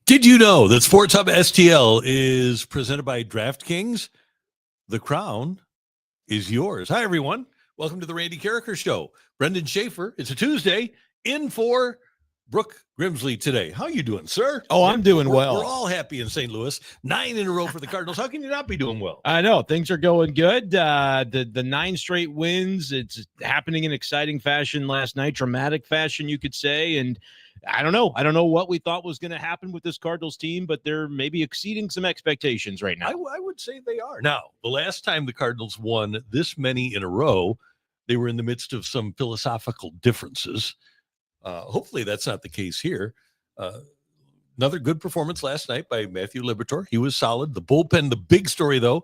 Did you know that Sports Hub STL is presented by DraftKings? The crown is yours. Hi, everyone. Welcome to the Randy Karraker Show. Brenden Schaeffer, it's a Tuesday, in for Brooke Grimsley today. How you doing, sir? Oh, I'm doing well. We're all happy in St. Louis. 9 in a row for the Cardinals. How can you not be doing well? I know. Things are going good. The 9 straight wins, it's happening in exciting fashion last night, dramatic fashion, you could say. And I don't know. I don't know what we thought was going to happen with this Cardinals team, but they're maybe exceeding some expectations right now. I would say they are. Now, the last time the Cardinals won this many in a row, they were in the midst of some philosophical differences. Hopefully that's not the case here. Another good performance last night by Matthew Liberatore. He was solid. The bullpen, the big story, though,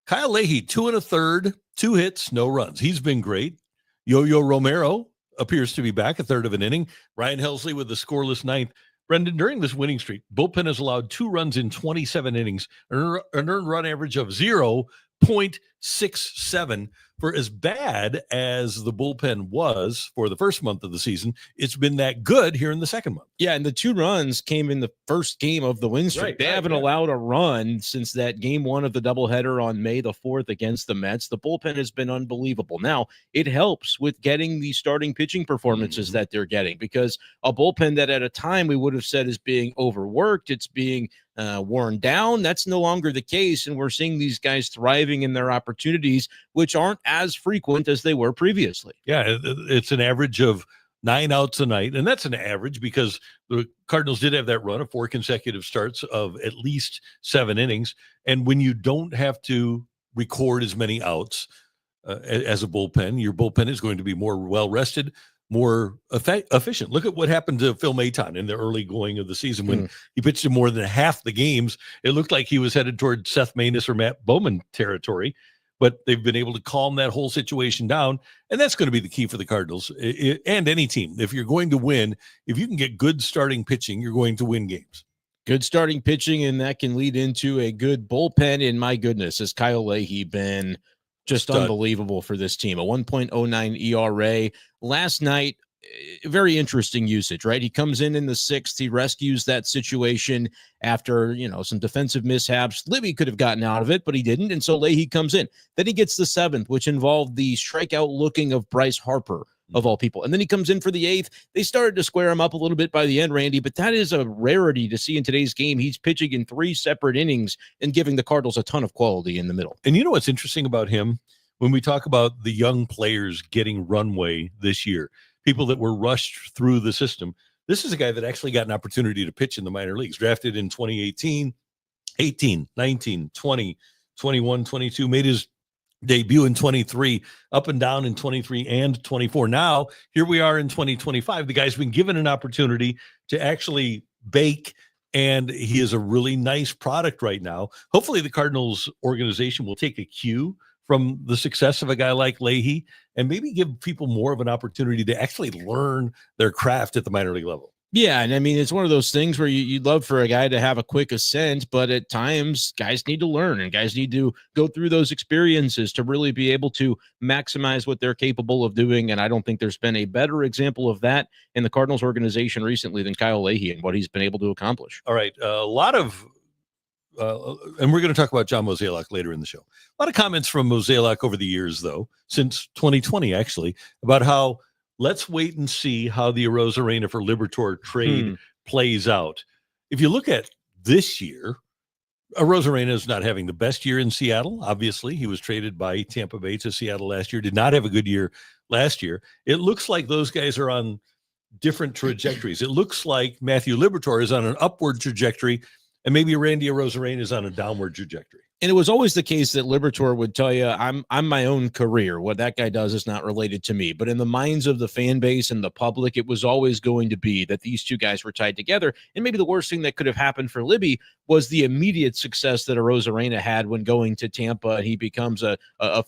Kyle Leahy, 2 1/3, 2 hits, no runs. He's been great. Yo-Yo Romero appears to be back, a third of an inning. Ryan Helsley with the scoreless ninth. Brenden, during this winning streak, bullpen has allowed 2 runs in 27 innings, an earned run average of 0.67. For as bad as the bullpen was for the first month of the season, it's been that good here in the second month. Yeah, and the 2 runs came in the first game of the win streak. They haven't allowed a run since that game 1 of the doubleheader on May the 4th against the Mets. The bullpen has been unbelievable. Now, it helps with getting the starting pitching performances that they're getting, because a bullpen that at a time we would have said is being overworked, it's being worn down. That's no longer the case, and we're seeing these guys thriving in their opportunities, which aren't as frequent as they were previously. Yeah, it's an average of 9 outs a night, and that's an average because the Cardinals did have that run of 4 consecutive starts of at least 7 innings, and when you don't have to record as many outs as a bullpen, your bullpen is going to be more well-rested, more efficient. Look at what happened to Phil Maton in the early going of the season when he pitched in more than half the games. It looked like he was headed toward Seth Maness or Matt Bowman territory, but they've been able to calm that whole situation down, and that's going to be the key for the Cardinals and any team. If you're going to win, if you can get good starting pitching, you're going to win games. Good starting pitching, and that can lead into a good bullpen. And my goodness, has Kyle Leahy been just unbelievable for this team. A 1.09 ERA. Last night, very interesting usage, right? He comes in the 6th. He rescues that situation after, some defensive mishaps. Libby could have gotten out of it, but he didn't, and so Leahy comes in. Then he gets the 7th, which involved the strikeout looking of Bryce Harper, of all people. And then he comes in for the 8th. They started to square him up a little bit by the end, Randy, but that is a rarity to see in today's game. He's pitching in 3 separate innings and giving the Cardinals a ton of quality in the middle. And you know what's interesting about him? When we talk about the young players getting runway this year, people that were rushed through the system, this is a guy that actually got an opportunity to pitch in the minor leagues, drafted in 2018, 18, 19, 20, 21, 22, made his debut in 23, up and down in 23 and 24. Now, here we are in 2025. The guy's been given an opportunity to actually bake, and he is a really nice product right now. Hopefully the Cardinals organization will take a cue from the success of a guy like Leahy and maybe give people more of an opportunity to actually learn their craft at the minor league level. Yeah, and I mean, it's one of those things where you'd love for a guy to have a quick ascent, but at times guys need to learn and guys need to go through those experiences to really be able to maximize what they're capable of doing. And I don't think there's been a better example of that in the Cardinals organization recently than Kyle Leahy and what he's been able to accomplish. All right, a lot of and we're going to talk about John Mozeliak later in the show. A lot of comments from Mozeliak over the years, though, since 2020, actually, about how let's wait and see how the Arozarena for Liberatore trade plays out. If you look at this year, Arozarena is not having the best year in Seattle. Obviously, he was traded by Tampa Bay to Seattle last year, did not have a good year last year. It looks like those guys are on different trajectories. It looks like Matthew Liberatore is on an upward trajectory, and maybe Randy Arozarena is on a downward trajectory. And it was always the case that Liberatore would tell you, I'm my own career. What that guy does is not related to me. But in the minds of the fan base and the public, it was always going to be that these two guys were tied together. And maybe the worst thing that could have happened for Libby was the immediate success that Arozarena had when going to Tampa. He becomes a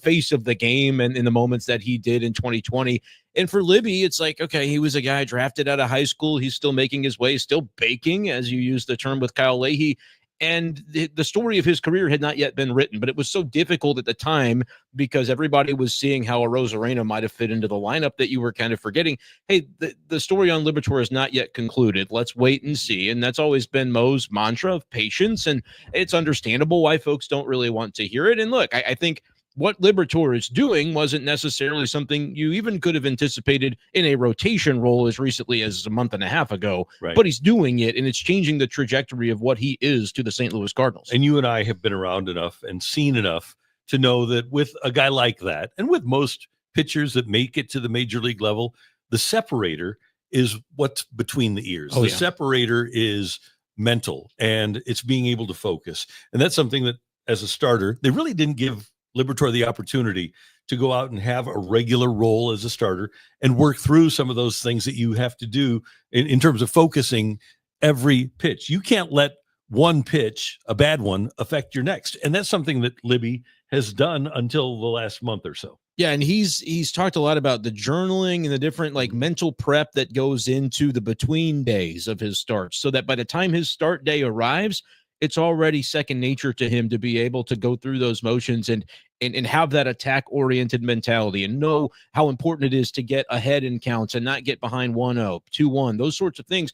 face of the game, and in the moments that he did in 2020. And for Libby, it's like, okay, he was a guy drafted out of high school. He's still making his way, still baking, as you use the term with Kyle Leahy. And the story of his career had not yet been written, but it was so difficult at the time because everybody was seeing how Arozarena might have fit into the lineup that you were kind of forgetting, hey, the story on Liberatore is not yet concluded. Let's wait and see. And that's always been Mo's mantra of patience. And it's understandable why folks don't really want to hear it. And look, I think what Liberatore is doing wasn't necessarily something you even could have anticipated in a rotation role as recently as a month and a half ago, right. But he's doing it, and it's changing the trajectory of what he is to the St. Louis Cardinals. And you and I have been around enough and seen enough to know that with a guy like that, and with most pitchers that make it to the major league level, the separator is what's between the ears. The separator is mental, and it's being able to focus. And that's something that, as a starter, they really didn't give Liberatore the opportunity to go out and have a regular role as a starter and work through some of those things that you have to do in terms of focusing every pitch. You can't let one pitch, a bad one, affect your next. And that's something that Libby has done until the last month or so. Yeah, and he's talked a lot about the journaling and the different like mental prep that goes into the between days of his starts, so that by the time his start day arrives, it's already second nature to him to be able to go through those motions and have that attack-oriented mentality and know how important it is to get ahead in counts and not get behind 1-0, 2-1. Those sorts of things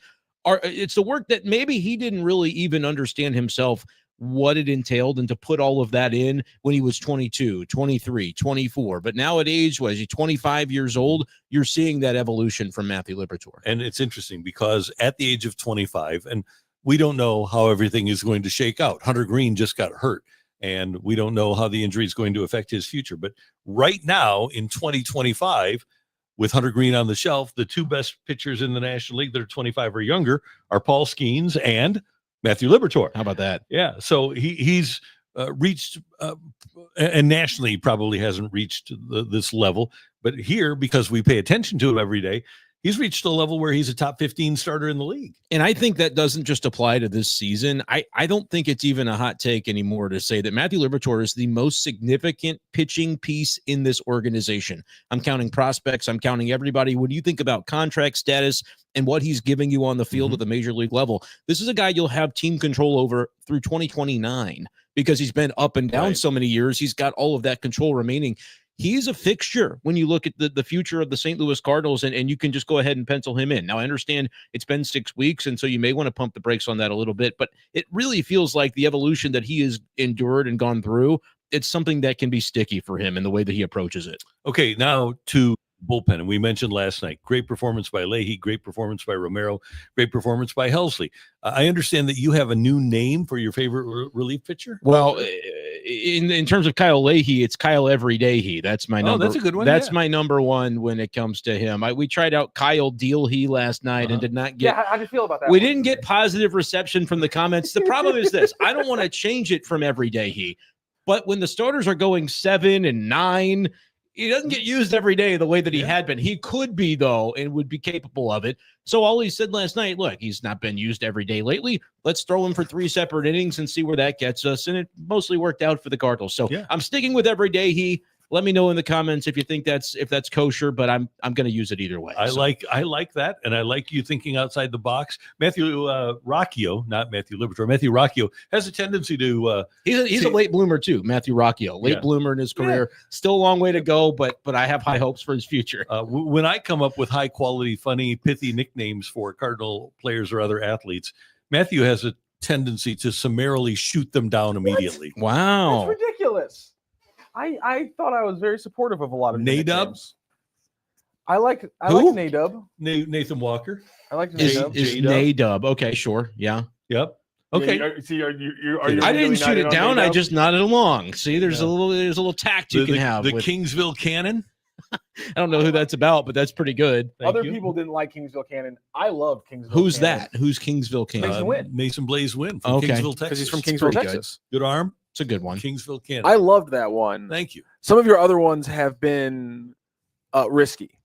it's the work that maybe he didn't really even understand himself what it entailed, and to put all of that in when he was 22, 23, 24. But now at age, what is he, 25 years old, you're seeing that evolution from Matthew Liberatore. And it's interesting because at the age of 25, and we don't know how everything is going to shake out. Hunter Green just got hurt, and we don't know how the injury is going to affect his future. But right now in 2025, with Hunter Green on the shelf, the two best pitchers in the National League that are 25 or younger are Paul Skeens and Matthew Liberatore. How about that? Yeah. So he's reached, and nationally he probably hasn't reached this level, but here, because we pay attention to him every day, he's reached a level where he's a top 15 starter in the league. And I think that doesn't just apply to this season. I don't think it's even a hot take anymore to say that Matthew Liberatore is the most significant pitching piece in this organization. I'm counting prospects. I'm counting everybody. When you think about contract status and what he's giving you on the field at the major league level, this is a guy you'll have team control over through 2029 because he's been up and down so many years. He's got all of that control remaining. He's a fixture when you look at the future of the St. Louis Cardinals, and you can just go ahead and pencil him in. Now, I understand it's been 6 weeks, and so you may want to pump the brakes on that a little bit, but it really feels like the evolution that he has endured and gone through, it's something that can be sticky for him in the way that he approaches it. Okay, now to bullpen. And we mentioned last night, great performance by Leahy, great performance by Romero, great performance by Helsley. I understand that you have a new name for your favorite relief pitcher. Well, in terms of Kyle Leahy, it's Kyle Everydayhy. That's my number. Oh, that's a good one. That's my number one when it comes to him. We tried out Kyle Dealhy last night and did not get. Yeah, how do you feel about that? We didn't get positive reception from the comments. The problem is this: I don't want to change it from Everydayhy, but when the starters are going 7 and 9. He doesn't get used every day the way that he had been. He could be, though, and would be capable of it. So all he said last night, look, he's not been used every day lately. Let's throw him for 3 separate innings and see where that gets us. And it mostly worked out for the Cardinals. So I'm sticking with Everydayhy. Let me know in the comments if you think that's kosher, but I'm going to use it either way. I like that, and I like you thinking outside the box. Matthew Rocchio, not Matthew Liberatore. Matthew Rocchio has a tendency to he's a late bloomer too. Matthew Rocchio, late bloomer in his career. Still a long way to go, but I have high hopes for his future. When I come up with high quality, funny, pithy nicknames for Cardinal players or other athletes, Matthew has a tendency to summarily shoot them down immediately. Wow, that's ridiculous. I thought I was very supportive of a lot of Nadub. I like Nadub. Nathan Walker. I like Nadub. Is Nadub. Okay, sure. Yeah. Yep. Okay. Are you I didn't shoot it down. I just nodded along. See, there's a little tact you can have. The Kingsville Cannon. I don't know who that's about, but that's pretty good. Other people didn't like Kingsville Cannon. I love Kingsville. Who's that? Who's Kingsville Cannon? Mason Blaze Wynn from Kingsville, Texas. Because he's from Kingsville, Texas. Good arm. It's a good one. Kingsville Cannon. I loved that one. Thank you. Some of your other ones have been risky.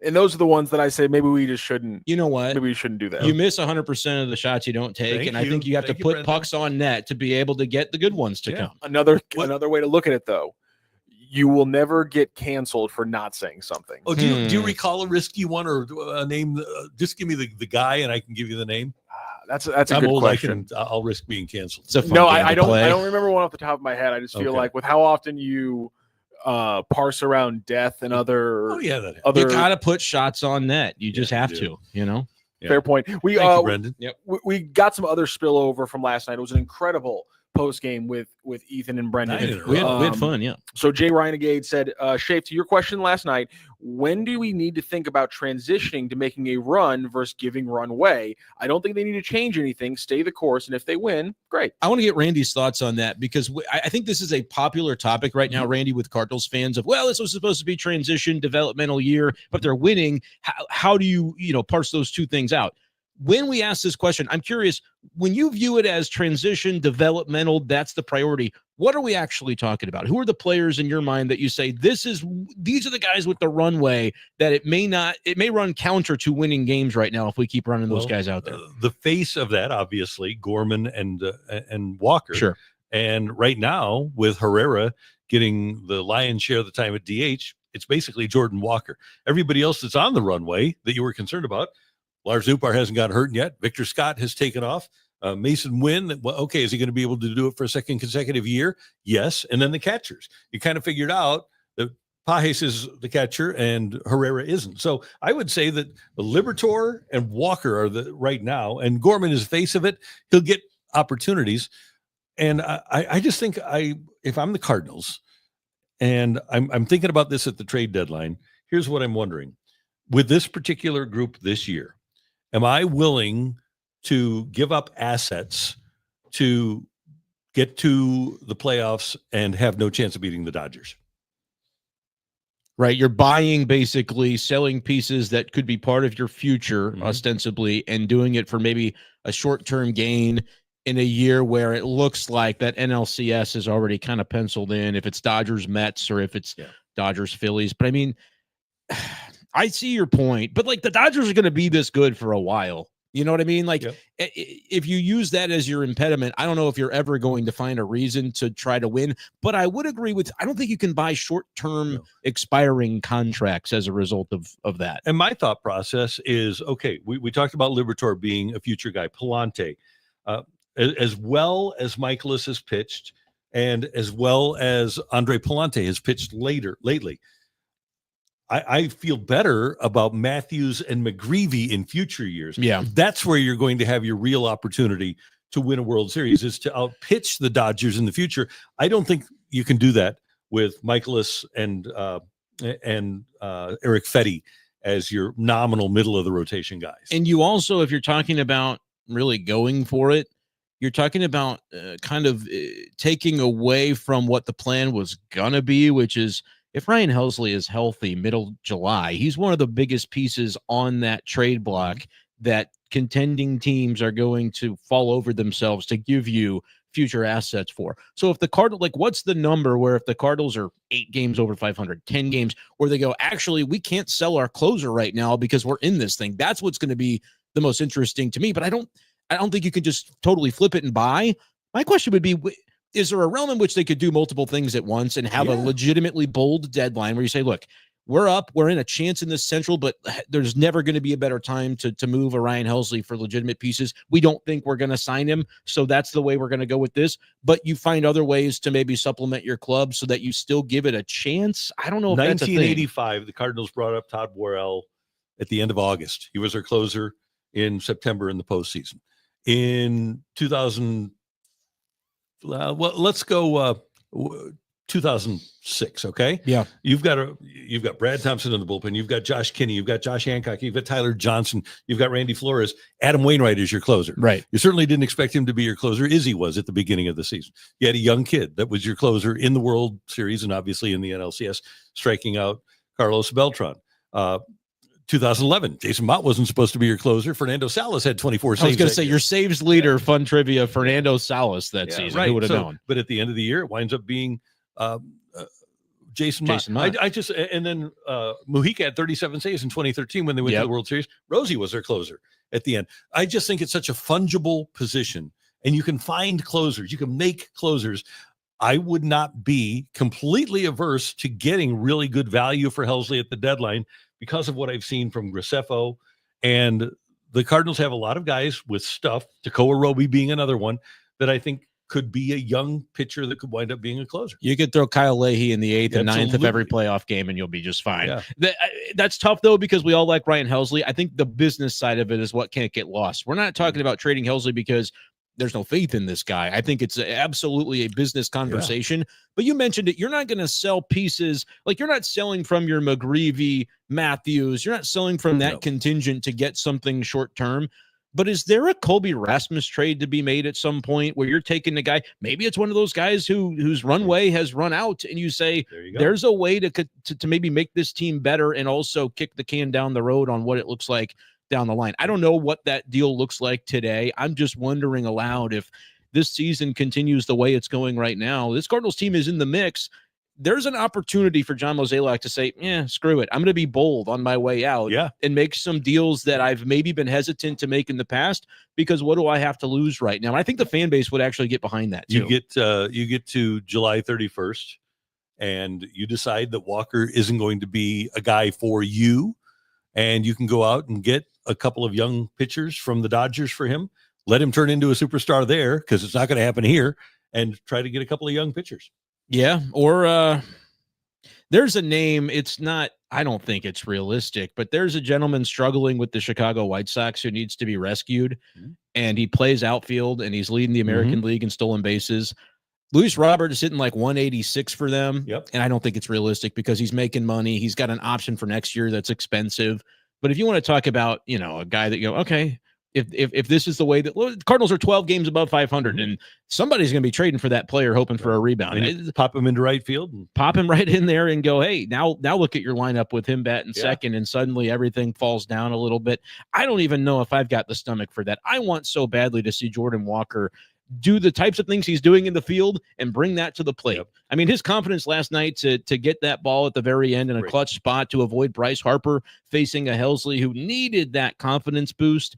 And those are the ones that I say maybe we just shouldn't. You know what? Maybe we shouldn't do that. You miss 100% of the shots you don't take, I think you have to put pucks on net to be able to get the good ones to come. Another way to look at it, though, you will never get canceled for not saying something. Oh, do you recall a risky one or a name? Just give me the guy, and I can give you the name. That's a I'm good old. question. I'll risk being canceled. It's a fun No, game I to don't. play. I don't remember one off the top of my head. I just feel Okay. like with how often you parse around death and other. Oh yeah, that. Other You gotta put shots on net. You just have you to, you know. fair point. Thank you, Brendan. We got some other spillover from last night. It was an incredible post game with Ethan and Brendan. 9 in a We row. had fun, yeah. So Jay Reinegade said, Shafe, to your question last night, when do we need to think about transitioning to making a run versus giving runway? I don't think they need to change anything. Stay the course, and if they win, great. I want to get Randy's thoughts on that because I think this is a popular topic right now, Randy, with Cardinals fans of, well, this was supposed to be transition, developmental year, but they're winning. How do you parse those two things out? When we ask this question, I'm curious, when you view it as transition, developmental, that's the priority. What are we actually talking about? Who are the players in your mind that you say these are the guys with the runway that it may run counter to winning games right now if we keep running those guys out there? The face of that, obviously, Gorman and Walker. Sure. And right now, with Herrera getting the lion's share of the time at DH, it's basically Jordan Walker. Everybody else that's on the runway that you were concerned about, Lars Zupar hasn't gotten hurt yet. Victor Scott has taken off. Mason Wynn, is he going to be able to do it for a second consecutive year? Yes. And then the catchers. You kind of figured out that Pajes is the catcher and Herrera isn't. So I would say that Liberatore and Walker are the right now, and Gorman is the face of it. He'll get opportunities. And I just think if I'm the Cardinals and I'm thinking about this at the trade deadline, here's what I'm wondering. With this particular group this year, am I willing to give up assets to get to the playoffs and have no chance of beating the Dodgers? Right. You're buying, basically selling pieces that could be part of your future, ostensibly, and doing it for maybe a short-term gain in a year where it looks like that NLCS is already kind of penciled in, if it's Dodgers Mets or if it's Dodgers Phillies. But I mean, I see your point, but like the Dodgers are going to be this good for a while. You know what I mean? Like if you use that as your impediment, I don't know if you're ever going to find a reason to try to win, but I would agree I don't think you can buy short-term expiring contracts as a result of that. And my thought process is, okay, we talked about Liberatore being a future guy, Palante, as well as Michaelis has pitched and as well as Andre Palante has pitched lately. I feel better about Matthews and McGreevy in future years. Yeah. That's where you're going to have your real opportunity to win a World Series, is to outpitch the Dodgers in the future. I don't think you can do that with Michaelis and Eric Fetty as your nominal middle of the rotation guys. And you also, if you're talking about really going for it, you're talking about taking away from what the plan was going to be, which is, if Ryan Helsley is healthy middle July, he's one of the biggest pieces on that trade block that contending teams are going to fall over themselves to give you future assets for. So if the Cardinals, what's the number where if the Cardinals are 8 games over 500, 10 games, where they go, actually, we can't sell our closer right now because we're in this thing. That's what's going to be the most interesting to me. But I don't think you can just totally flip it and buy. My question would be, is there a realm in which they could do multiple things at once and have a legitimately bold deadline where you say, look, we're up, we're in a chance in this Central, but there's never going to be a better time to move a Ryan Helsley for legitimate pieces. We don't think we're going to sign him, so that's the way we're going to go with this. But you find other ways to maybe supplement your club so that you still give it a chance. I don't know if that's a thing. 1985, the Cardinals brought up Todd Worrell at the end of August. He was their closer in September in the postseason. In 2000, let's go 2006. Okay. Yeah. You've got Brad Thompson in the bullpen. You've got Josh Kinney. You've got Josh Hancock. You've got Tyler Johnson. You've got Randy Flores. Adam Wainwright is your closer. Right. You certainly didn't expect him to be your closer. Izzy was at the beginning of the season. You had a young kid that was your closer in the World Series and obviously in the NLCS, striking out Carlos Beltran. 2011, Jason Mott wasn't supposed to be your closer. Fernando Salas had 24 saves. I was going to say, your saves leader, fun trivia, Fernando Salas that season. Right. Who would have known? But at the end of the year, it winds up being Jason Mott. And then Mujica had 37 saves in 2013 when they went to the World Series. Rosie was their closer at the end. I just think it's such a fungible position, and you can find closers. You can make closers. I would not be completely averse to getting really good value for Helsley at the deadline because of what I've seen from Graceffo and the Cardinals have a lot of guys with stuff, Tekoa Roby being another one, that I think could be a young pitcher that could wind up being a closer. You could throw Kyle Leahy in the 8th and 9th of every playoff game, and you'll be just fine. Yeah. That's tough, though, because we all like Ryan Helsley. I think the business side of it is what can't get lost. We're not talking about trading Helsley because there's no faith in this guy. I think it's absolutely a business conversation. Yeah. But you mentioned it. You're not going to sell pieces. Like, you're not selling from your McGreevy, Matthews. You're not selling from that contingent to get something short term. But is there a Colby Rasmus trade to be made at some point where you're taking the guy? Maybe it's one of those guys whose runway has run out, and you say there's a way to maybe make this team better and also kick the can down the road on what it looks like down the line. I don't know what that deal looks like today. I'm just wondering aloud, if this season continues the way it's going right now, this Cardinals team is in the mix. There's an opportunity for John Mozeliak to say, screw it. I'm going to be bold on my way out and make some deals that I've maybe been hesitant to make in the past, because what do I have to lose right now? And I think the fan base would actually get behind that too. You get to July 31st and you decide that Walker isn't going to be a guy for you, and you can go out and get a couple of young pitchers from the Dodgers for him. Let him turn into a superstar there, because it's not going to happen here, and try to get a couple of young pitchers. Yeah, or there's a name. It's not, I don't think it's realistic, but there's a gentleman struggling with the Chicago White Sox who needs to be rescued, and he plays outfield, and he's leading the American League in stolen bases. Luis Robert is hitting like 186 for them, and I don't think it's realistic because he's making money. He's got an option for next year that's expensive. But if you want to talk about, a guy that okay, if this is the way that the Cardinals are 12 games above 500, and somebody's going to be trading for that player, hoping for a rebound. Pop him into right field, and pop him right in there, and go, hey, now look at your lineup with him batting second, and suddenly everything falls down a little bit. I don't even know if I've got the stomach for that. I want so badly to see Jordan Walker do the types of things he's doing in the field and bring that to the plate. I mean, his confidence last night to get that ball at the very end in a clutch spot to avoid Bryce Harper facing a Helsley who needed that confidence boost.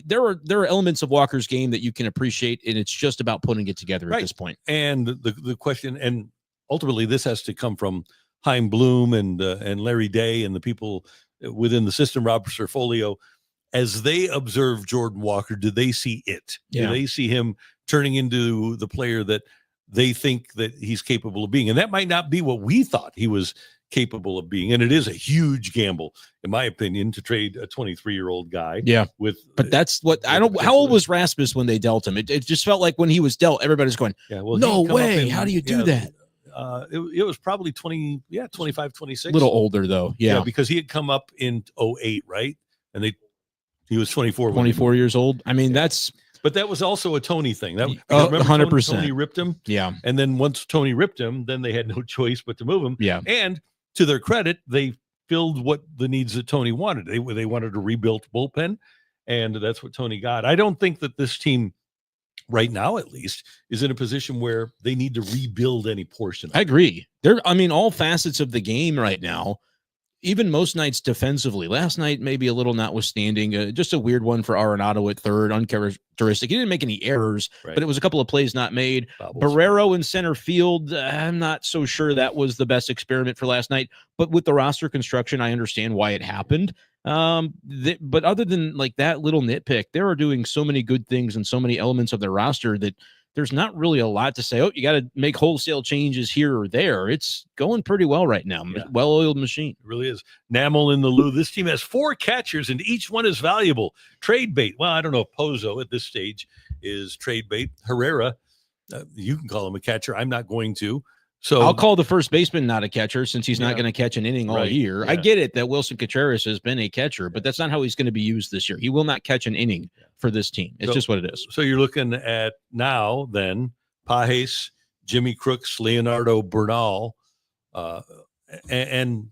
There are elements of Walker's game that you can appreciate, and it's just about putting it together at this point. And the question, and ultimately this has to come from Chaim Bloom and Larry Day and the people within the system, Robert Serfolio. As they observe Jordan Walker, do they see it? Do they see him turning into the player that they think that he's capable of being? And that might not be what we thought he was capable of being. And it is a huge gamble, in my opinion, to trade a 23-year-old guy. But that's what I don't. How old was Rasmus when they dealt him? It just felt like when he was dealt, everybody's going, no way. How do you do that? It was probably 25, 26. A little older, though. Yeah, because he had come up in 2008, right? And he was 24. 24 years old. I mean, but that was also a Tony thing. That 100%. Tony ripped him. Yeah. And then once Tony ripped him, then they had no choice but to move him. Yeah. And to their credit, they filled what the needs that Tony wanted. They wanted a rebuilt bullpen, and that's what Tony got. I don't think that this team right now, at least, is in a position where they need to rebuild any portion. I agree. All facets of the game right now, even most nights defensively. Last night, maybe a little notwithstanding, just a weird one for Arenado at third, uncharacteristic. He didn't make any errors, but it was a couple of plays not made. Barrero in center field, I'm not so sure that was the best experiment for last night. But with the roster construction, I understand why it happened. But other than like that little nitpick, they are doing so many good things and so many elements of their roster that there's not really a lot to say, you got to make wholesale changes here or there. It's going pretty well right now. Well-oiled machine. It really is. Namel in the Lou. This team has 4 catchers, and each one is valuable. Trade bait. Well, I don't know if Pozo at this stage is trade bait. Herrera, you can call him a catcher. I'm not going to. So I'll call the first baseman not a catcher since he's not going to catch an inning all year. I get it that Wilson Contreras has been a catcher, but that's not how he's going to be used this year. He will not catch an inning for this team. It's just what it is. So you're looking at now then Pages, Jimmy Crooks, Leonardo Bernal, and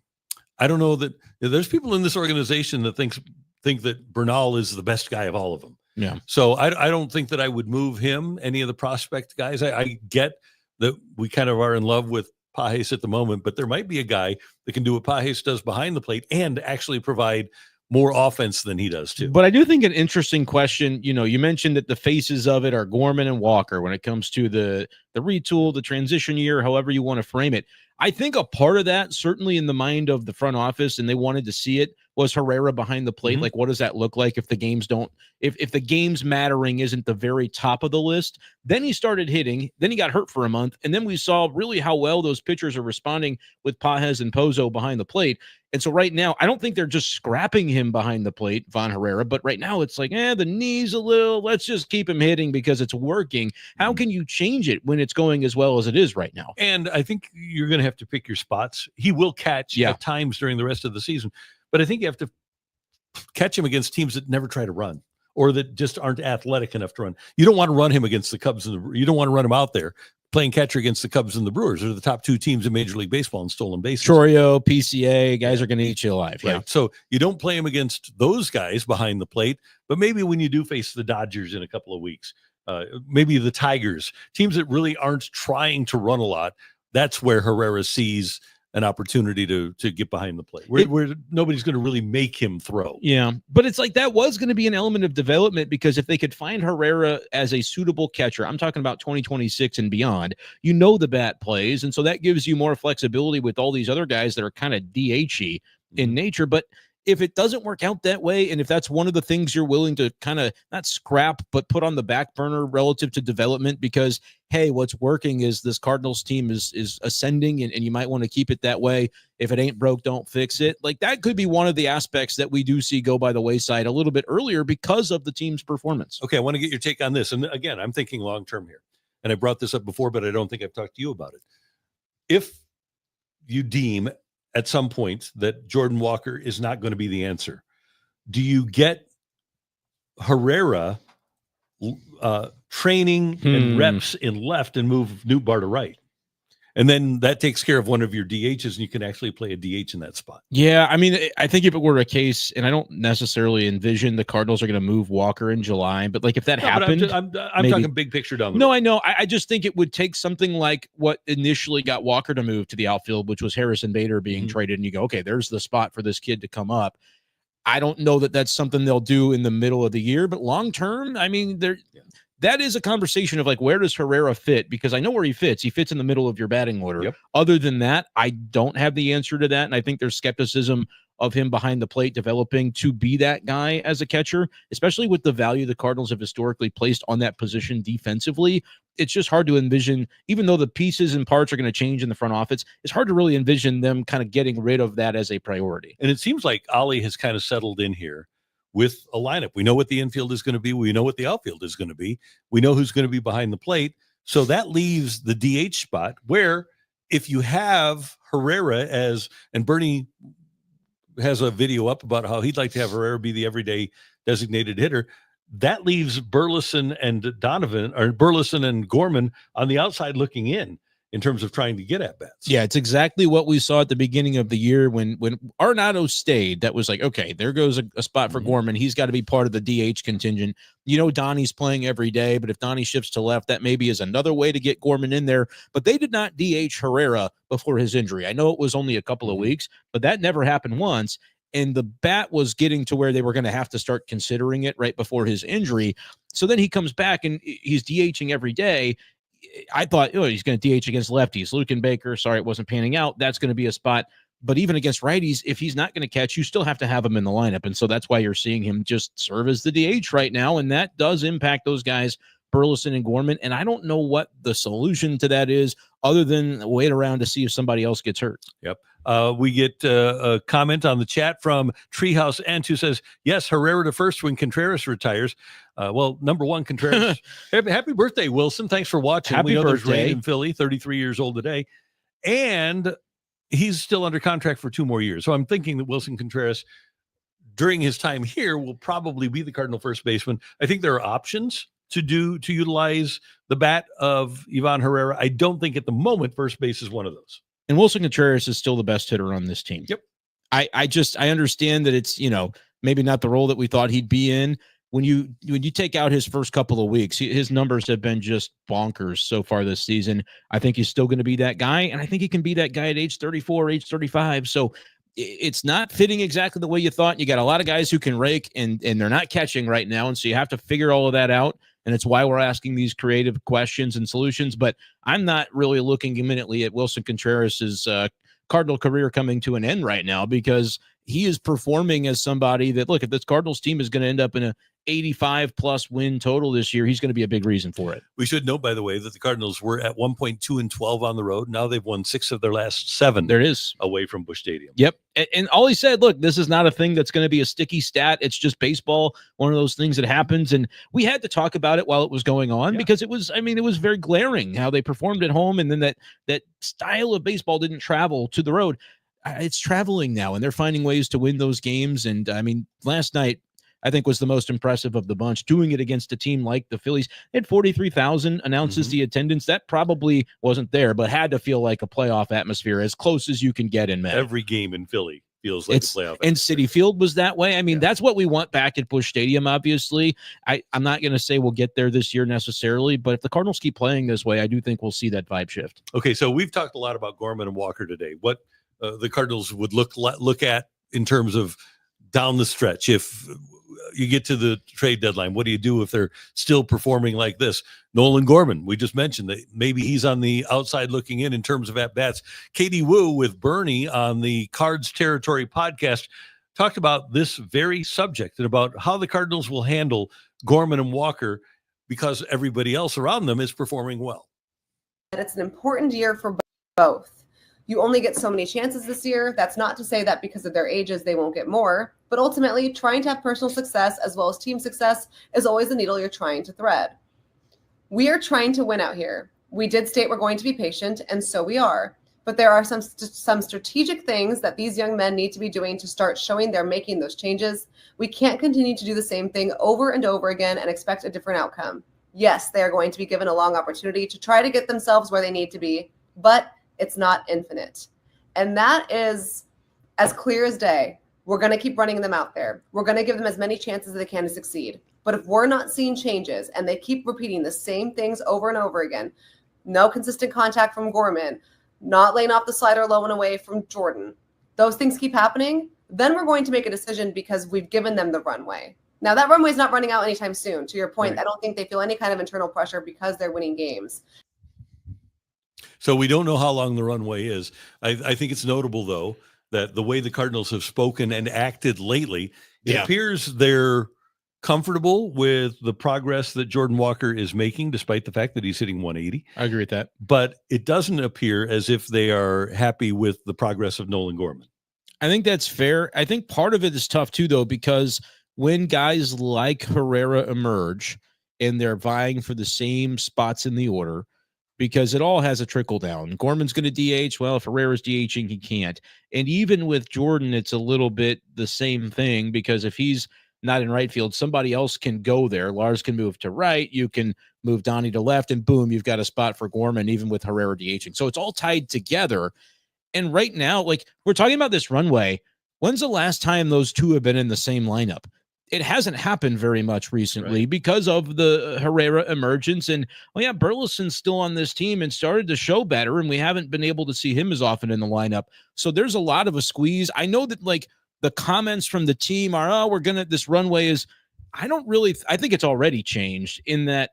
I don't know that there's people in this organization that think that Bernal is the best guy of all of them. Yeah. So I don't think that I would move him, any of the prospect guys. I get that we kind of are in love with Pages at the moment, but there might be a guy that can do what Pages does behind the plate and actually provide more offense than he does too. But I do think an interesting question, you mentioned that the faces of it are Gorman and Walker when it comes to the retool, the transition year, however you want to frame it. I think a part of that, certainly in the mind of the front office, and they wanted to see it, was Herrera behind the plate. Like, what does that look like if the games don't, if the games mattering isn't the very top of the list? Then he started hitting, then he got hurt for a month, and then we saw really how well those pitchers are responding with Pages and Pozo behind the plate. And so right now, I don't think they're just scrapping him behind the plate, Von Herrera, but right now it's like, the knee's a little, let's just keep him hitting because it's working. How can you change it when it's going as well as it is right now? And I think you're going to have to pick your spots. He will catch at times during the rest of the season, but I think you have to catch him against teams that never try to run or that just aren't athletic enough to run. You don't want to run him against the Cubs, and you don't want to run him out there playing catcher against the Cubs and the Brewers. They're the top two teams in Major League Baseball in stolen bases. Chorio, PCA, guys are going to eat you alive. Right. Yeah. So you don't play him against those guys behind the plate, but maybe when you do face the Dodgers in a couple of weeks, maybe the Tigers, teams that really aren't trying to run a lot, that's where Herrera sees an opportunity to get behind the plate, where nobody's going to really make him throw. Yeah, but it's like that was going to be an element of development, because if they could find Herrera as a suitable catcher, I'm talking about 2026 and beyond, the bat plays, and so that gives you more flexibility with all these other guys that are kind of DH-y in nature. But if it doesn't work out that way, and if that's one of the things you're willing to kind of not scrap, but put on the back burner relative to development, because, hey, what's working is this Cardinals team is ascending, and you might want to keep it that way. If it ain't broke, don't fix it. Like, that could be one of the aspects that we do see go by the wayside a little bit earlier because of the team's performance. Okay, I want to get your take on this. And again, I'm thinking long-term here. And I brought this up before, but I don't think I've talked to you about it. If you deem at some point that Jordan Walker is not going to be the answer, do you get Herrera training and reps in left and move Newbar to right? And then that takes care of one of your DHs, and you can actually play a DH in that spot. Yeah, I mean, I think if it were a case, and I don't necessarily envision the Cardinals are going to move Walker in July, but like if that happened, I'm talking big picture down the road. No, I know. I just think it would take something like what initially got Walker to move to the outfield, which was Harrison Bader being traded, and you go, okay, there's the spot for this kid to come up. I don't know that that's something they'll do in the middle of the year, but long term, I mean, that is a conversation of like, where does Herrera fit? Because I know where he fits. He fits in the middle of your batting order. Yep. Other than that, I don't have the answer to that. And I think there's skepticism of him behind the plate developing to be that guy as a catcher, especially with the value the Cardinals have historically placed on that position defensively. It's just hard to envision, even though the pieces and parts are going to change in the front office, it's hard to really envision them kind of getting rid of that as a priority. And it seems like Ollie has kind of settled in here with a lineup. We know what the infield is going to be. We know what the outfield is going to be. We know who's going to be behind the plate. So that leaves the DH spot where if you have Herrera and Bernie has a video up about how he'd like to have Herrera be the everyday designated hitter, that leaves Burleson and Burleson and Gorman on the outside looking in terms of trying to get at bats. Yeah, it's exactly what we saw at the beginning of the year when Arenado stayed. That was like, okay, there goes a spot for Gorman. He's got to be part of the DH contingent. Donnie's playing every day, but if Donnie shifts to left, that maybe is another way to get Gorman in there. But they did not DH Herrera before his injury. I know it was only a couple of weeks, but that never happened once. And the bat was getting to where they were going to have to start considering it right before his injury. So then he comes back and he's DHing every day. I thought, he's going to DH against lefties. Luke and Baker, sorry, it wasn't panning out. That's going to be a spot. But even against righties, if he's not going to catch, you still have to have him in the lineup. And so that's why you're seeing him just serve as the DH right now. And that does impact those guys, Burleson and Gorman. And I don't know what the solution to that is other than wait around to see if somebody else gets hurt. Yep. We get a comment on the chat from Treehouse Ant, who says, yes, Herrera to first when Contreras retires. Well, number one, Contreras. Happy birthday, Wilson. Thanks for watching. Happy we know birthday. There's rain in Philly, 33 years old today. And he's still under contract for 2 more years. So I'm thinking that Wilson Contreras, during his time here, will probably be the Cardinal first baseman. I think there are options to utilize the bat of Ivan Herrera. I don't think at the moment first base is one of those. And Wilson Contreras is still the best hitter on this team. Yep. I understand that it's, maybe not the role that we thought he'd be in. When you take out his first couple of weeks, his numbers have been just bonkers so far this season. I think he's still going to be that guy, and I think he can be that guy at age 34, age 35. So it's not fitting exactly the way you thought. You got a lot of guys who can rake, and they're not catching right now, and so you have to figure all of that out. And it's why we're asking these creative questions and solutions. But I'm not really looking imminently at Wilson Contreras' Cardinal career coming to an end right now, because he is performing as somebody that, look, if this Cardinals team is going to end up in a 85+ win total this year, he's going to be a big reason for it. We should note, by the way, that the Cardinals were at 1.2-12 on the road. Now they've won 6 of their last 7. There it is. Away from Busch Stadium. Yep. And all he said, look, this is not a thing that's going to be a sticky stat. It's just baseball, one of those things that happens. And we had to talk about it while it was going on, because it was very glaring how they performed at home. And then that style of baseball didn't travel to the road. It's traveling now, and they're finding ways to win those games. And last night, I think, was the most impressive of the bunch, doing it against a team like the Phillies. They had 43,000 announces the attendance. That probably wasn't there, but had to feel like a playoff atmosphere, as close as you can get in May. Every game in Philly feels like a playoff. And Citi Field was that way. That's what we want back at Busch Stadium, obviously. I'm not going to say we'll get there this year necessarily, but if the Cardinals keep playing this way, I do think we'll see that vibe shift. Okay, so we've talked a lot about Gorman and Walker today. What the Cardinals would look at in terms of down the stretch, if you get to the trade deadline, what do you do if they're still performing like this? Nolan Gorman, we just mentioned that maybe he's on the outside looking in terms of at-bats. Katie Wu with Bernie on the Cards Territory podcast talked about this very subject and about how the Cardinals will handle Gorman and Walker, because everybody else around them is performing well. And it's an important year for both. You only get so many chances this year. That's not to say that because of their ages, they won't get more. But ultimately, trying to have personal success as well as team success is always the needle you're trying to thread. We are trying to win out here. We did state we're going to be patient, and so we are. But there are some strategic things that these young men need to be doing to start showing they're making those changes. We can't continue to do the same thing over and over again and expect a different outcome. Yes, they are going to be given a long opportunity to try to get themselves where they need to be, but it's not infinite. And that is as clear as day. We're going to keep running them out there. We're going to give them as many chances as they can to succeed. But if we're not seeing changes and they keep repeating the same things over and over again, no consistent contact from Gorman, not laying off the slider low and away from Jordan, those things keep happening, then we're going to make a decision because we've given them the runway. Now, that runway is not running out anytime soon. To your point, right. I don't think they feel any kind of internal pressure because they're winning games. So we don't know how long the runway is. I think it's notable, though, that the way the Cardinals have spoken and acted lately, it appears they're comfortable with the progress that Jordan Walker is making, despite the fact that he's hitting 180. I agree with that. But it doesn't appear as if they are happy with the progress of Nolan Gorman. I think that's fair. I think part of it is tough, too, though, because when guys like Herrera emerge and they're vying for the same spots in the order, because it all has a trickle down. Gorman's going to DH. Well, if Herrera's DHing, he can't. And even with Jordan, it's a little bit the same thing, because if he's not in right field, somebody else can go there. Lars can move to right. You can move Donnie to left, and boom, you've got a spot for Gorman, even with Herrera DHing. So it's all tied together. And right now, like, we're talking about this runway. When's the last time those two have been in the same lineup? It hasn't happened very much recently because of the Herrera emergence. And, Burleson's still on this team and started to show better, and we haven't been able to see him as often in the lineup. So there's a lot of a squeeze. I know that, like, the comments from the team are, this runway is, I think it's already changed in that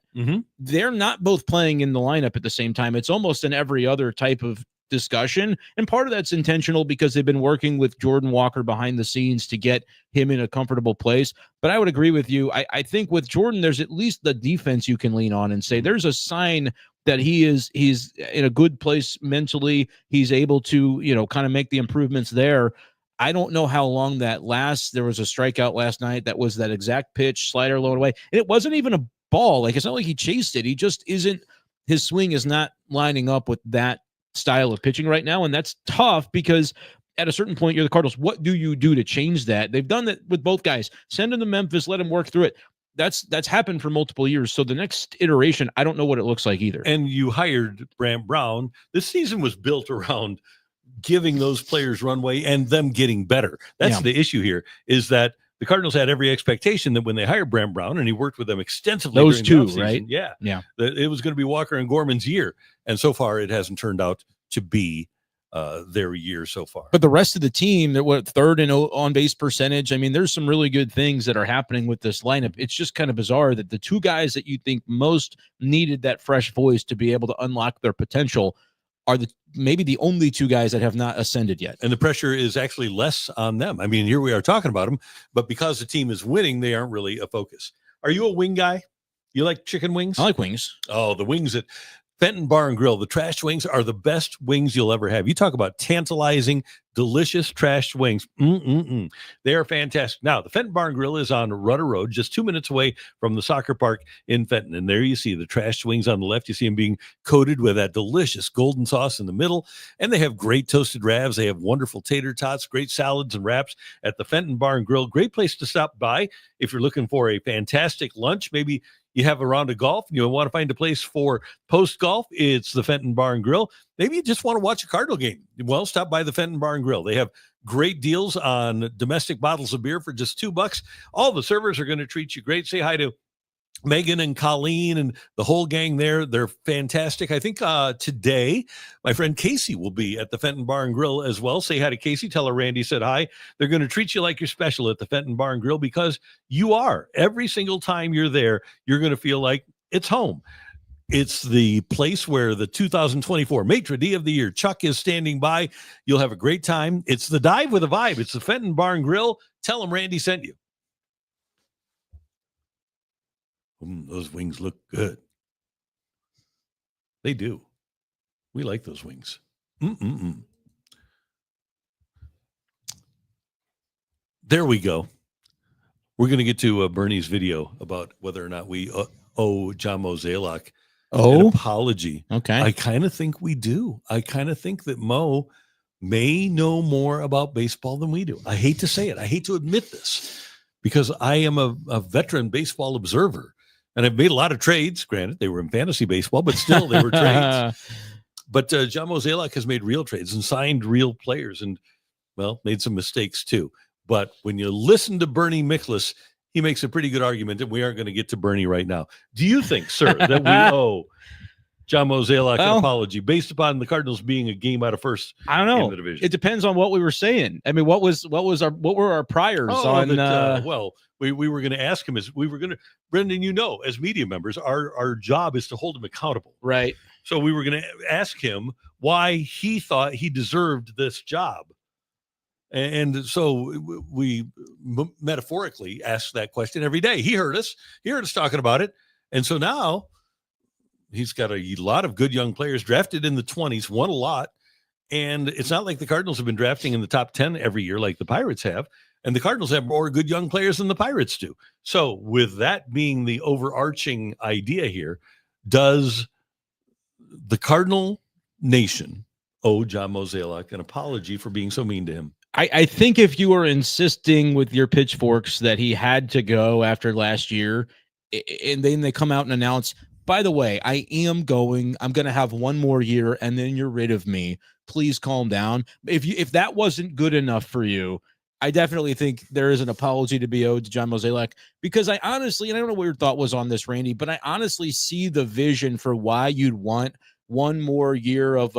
they're not both playing in the lineup at the same time. It's almost an every other type of discussion, and part of that's intentional because they've been working with Jordan Walker behind the scenes to get him in a comfortable place. But I would agree with you. I think with Jordan, there's at least the defense you can lean on and say there's a sign that he's in a good place mentally. He's able to, kind of make the improvements there. I don't know how long that lasts. There was a strikeout last night that was that exact pitch, slider low and away, and it wasn't even a ball. Like, it's not like he chased it. He just isn't. His swing is not lining up with that style of pitching right now, and that's tough because at a certain point you're the Cardinals. What do you do to change that? They've done that with both guys. Send him to Memphis, let him work through it. That's happened for multiple years. So the next iteration, I don't know what it looks like either. And you hired Brant Brown. This season was built around giving those players runway and them getting better. That's the issue here, is that the Cardinals had every expectation that when they hired Brant Brown, and he worked with them extensively, those during two, the right? Yeah. That it was going to be Walker and Gorman's year. And so far, it hasn't turned out to be their year so far. But the rest of the team, they're third in on-base percentage. I mean, there's some really good things that are happening with this lineup. It's just kind of bizarre that the two guys that you think most needed that fresh voice to be able to unlock their potential are maybe the only two guys that have not ascended yet. And the pressure is actually less on them. I mean, here we are talking about them, but because the team is winning, they aren't really a focus. Are you a wing guy? You like chicken wings? I like wings. Oh, the wings at Fenton Bar and Grill, the trash wings are the best wings you'll ever have. You talk about tantalizing, delicious trash wings. They are fantastic. Now, the Fenton Bar and Grill is on Rudder Road, just 2 minutes away from the soccer park in Fenton. And there you see the trash wings on the left. You see them being coated with that delicious golden sauce in the middle. And they have great toasted ravs. They have wonderful tater tots, great salads and wraps at the Fenton Bar and Grill. Great place to stop by if you're looking for a fantastic lunch. Maybe you have a round of golf and you want to find a place for post-golf. It's the Fenton Bar and Grill. Maybe you just want to watch a Cardinal game. Well, stop by the Fenton Bar and Grill. They have great deals on domestic bottles of beer for just $2. All the servers are going to treat you great. Say hi to Megan and Colleen and the whole gang there. They're fantastic. I think today my friend Casey will be at the Fenton Bar and Grill as well. Say hi to Casey. Tell her Randy said hi. They're going to treat you like you're special at the Fenton Bar and Grill because you are. Every single time you're there, you're going to feel like it's home. It's the place where the 2024 Maitre D' of the Year, Chuck, is standing by. You'll have a great time. It's the dive with a vibe. It's the Fenton Bar and Grill. Tell them Randy sent you. Those wings look good. They do. We like those wings. There we go. We're going to get to Bernie's video about whether or not we owe John Mozeliak an apology. Okay. I kind of think we do. I kind of think that Mo may know more about baseball than we do. I hate to say it. I hate to admit this because I am a veteran baseball observer. And I've made a lot of trades. Granted, they were in fantasy baseball, but still they were trades. But John Mozeliak has made real trades and signed real players and, well, made some mistakes too. But when you listen to Bernie Miklas, he makes a pretty good argument, and we aren't going to get to Bernie right now. Do you think, sir, that we owe John Mozeliak an apology based upon the Cardinals being a game out of first? I don't know. In the division? It depends on what we were saying. I mean, what were our priors on? We were going to ask him Brenden, as media members, our job is to hold him accountable. Right. So we were going to ask him why he thought he deserved this job. And so we metaphorically asked that question every day. He heard us talking about it. And so now he's got a lot of good young players drafted in the 20s, won a lot. And it's not like the Cardinals have been drafting in the top 10 every year like the Pirates have. And the Cardinals have more good young players than the Pirates do. So with that being the overarching idea here, does the Cardinal Nation owe John Mozeliak an apology for being so mean to him? I think if you were insisting with your pitchforks that he had to go after last year, and then they come out and announce, by the way, I'm going to have one more year and then you're rid of me. Please calm down. If that wasn't good enough for you, I definitely think there is an apology to be owed to John Mozeliak, because I honestly, and I don't know what your thought was on this, Randy, but I honestly see the vision for why you'd want one more year of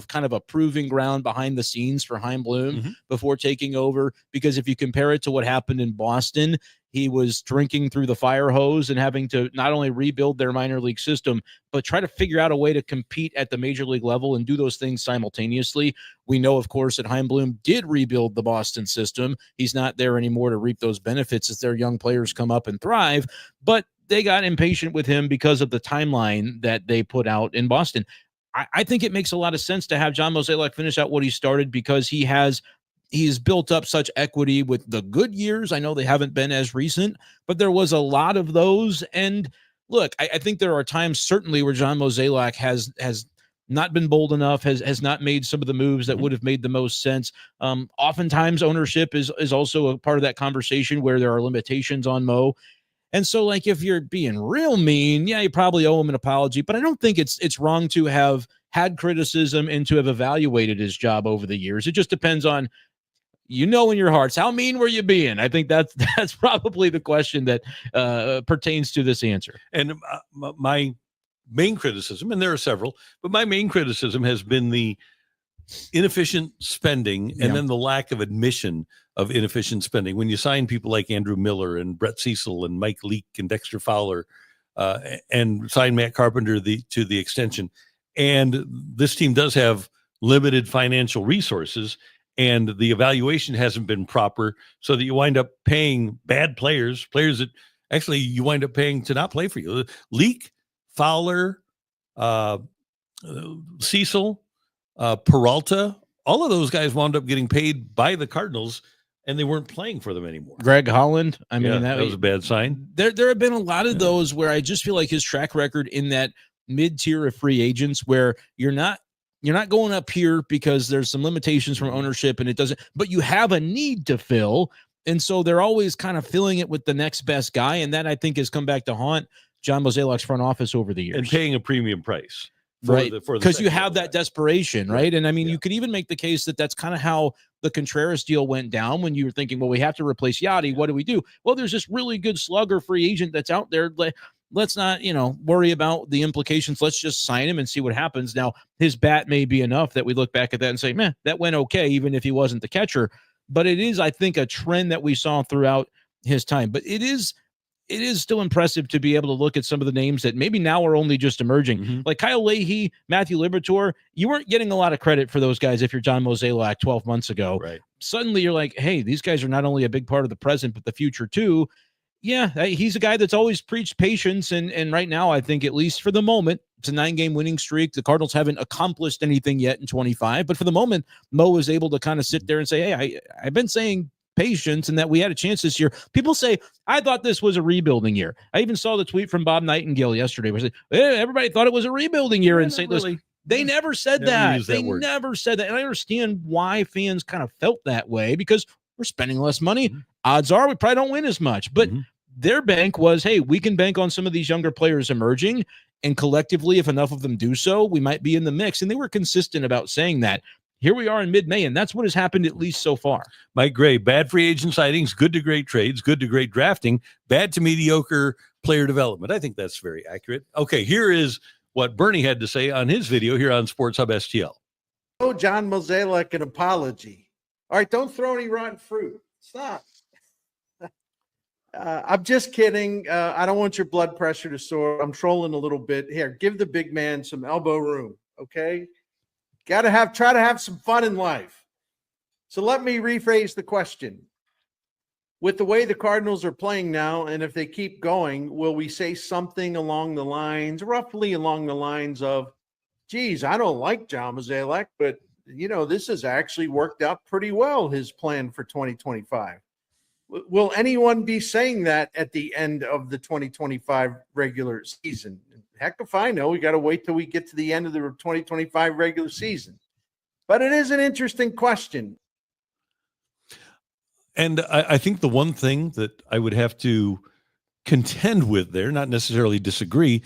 kind of a proving ground behind the scenes for Chaim Bloom before taking over. Because if you compare it to what happened in Boston, he was drinking through the fire hose and having to not only rebuild their minor league system, but try to figure out a way to compete at the major league level and do those things simultaneously. We know, of course, that Chaim Bloom did rebuild the Boston system. He's not there anymore to reap those benefits as their young players come up and thrive, but they got impatient with him because of the timeline that they put out in Boston. I think it makes a lot of sense to have John Mozeliak finish out what he started, because he's built up such equity with the good years. I know they haven't been as recent, but there was a lot of those. And look, I think there are times certainly where John Mozeliak has not been bold enough, has not made some of the moves that would have made the most sense. Oftentimes ownership is also a part of that conversation where there are limitations on Mo. And so, like, if you're being real mean, yeah, you probably owe him an apology, but I don't think it's wrong to have had criticism and to have evaluated his job over the years. It just depends on, in your hearts, how mean were you being? I think that's probably the question that pertains to this answer. And my main criticism, and there are several, but my main criticism has been the inefficient spending and then the lack of admission of inefficient spending. When you sign people like Andrew Miller and Brett Cecil and Mike Leake and Dexter Fowler and sign Matt Carpenter to the extension, And this team does have limited financial resources, and the evaluation hasn't been proper, so that you wind up paying bad players that actually you wind up paying to not play for you. Leak, Fowler, Cecil, Peralta, all of those guys wound up getting paid by the Cardinals, and they weren't playing for them anymore. Greg Holland, I mean, that was a bad sign. There have been a lot of those where I just feel like his track record in that mid-tier of free agents where you're not going up here because there's some limitations from ownership and it doesn't, but you have a need to fill. And so they're always kind of filling it with the next best guy. And that, I think, has come back to haunt John Mozeliak's front office over the years. And paying a premium price. Right. Because you have that desperation, right? And I mean, you could even make the case that that's kind of how the Contreras deal went down when you were thinking, well, we have to replace Yachty. What do we do? Well, there's this really good slugger free agent that's out there. Let's not, worry about the implications. Let's just sign him and see what happens. Now, his bat may be enough that we look back at that and say, man, that went okay, even if he wasn't the catcher. But it is, I think, a trend that we saw throughout his time. But it is still impressive to be able to look at some of the names that maybe now are only just emerging. Like Kyle Leahy, Matthew Liberatore. You weren't getting a lot of credit for those guys if you're John Mozeliak 12 months ago. Right. Suddenly you're like, hey, these guys are not only a big part of the present, but the future too. Yeah, he's a guy that's always preached patience. And right now, I think, at least for the moment, it's a 9-game winning streak. The Cardinals haven't accomplished anything yet in 25. But for the moment, Mo was able to kind of sit there and say, hey, I've been saying patience and that we had a chance this year. People say, I thought this was a rebuilding year. I even saw the tweet from Bob Nightingale yesterday where he said, everybody thought it was a rebuilding year in St. Louis. Really. They never said that. They never said that. And I understand why fans kind of felt that way because we're spending less money. Odds are we probably don't win as much. But their bank was, hey, we can bank on some of these younger players emerging. And collectively, if enough of them do so, we might be in the mix. And they were consistent about saying that. Here we are in mid-May, and that's what has happened at least so far. Mike Gray, bad free agent sightings, good to great trades, good to great drafting, bad to mediocre player development. I think that's very accurate. Okay, here is what Bernie had to say on his video here on Sports Hub STL. Oh, John Mozeliak, an apology. All right, don't throw any rotten fruit. Stop. I'm just kidding. I don't want your blood pressure to soar. I'm trolling a little bit. Here, give the big man some elbow room, okay? Try to have some fun in life. So let me rephrase the question. With the way the Cardinals are playing now, and if they keep going, will we say something roughly along the lines of, geez, I don't like John Mozeliak, but, this has actually worked out pretty well, his plan for 2025. Will anyone be saying that at the end of the 2025 regular season? Heck if I know. We got to wait till we get to the end of the 2025 regular season. But it is an interesting question. And I think the one thing that I would have to contend with there, not necessarily disagree,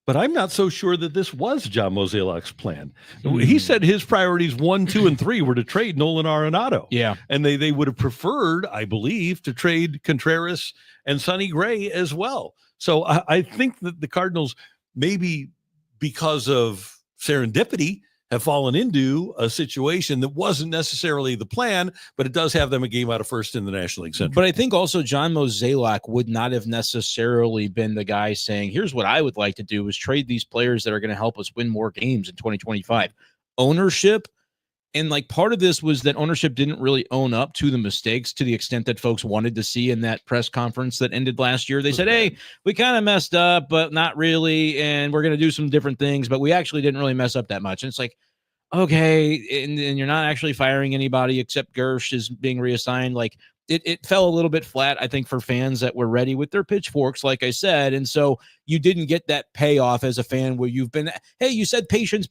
but I'm not so sure that this was John Mozeliak's plan. He said his priorities 1, 2, and 3 were to trade Nolan Arenado. Yeah. And they would have preferred, I believe, to trade Contreras and Sonny Gray as well. So I think that the Cardinals, maybe because of serendipity, have fallen into a situation that wasn't necessarily the plan, but it does have them a game out of first in the National League Central. But I think also John Mozeliak would not have necessarily been the guy saying, here's what I would like to do is trade these players that are going to help us win more games in 2025. Ownership, and part of this was that ownership didn't really own up to the mistakes to the extent that folks wanted to see in that press conference that ended last year. They said, hey, we kind of messed up, but not really, and we're going to do some different things, but we actually didn't really mess up that much. And it's like, okay, and you're not actually firing anybody except Gersh is being reassigned. It fell a little bit flat, I think, for fans that were ready with their pitchforks, like I said. And so you didn't get that payoff as a fan where you've been, hey, you said patience,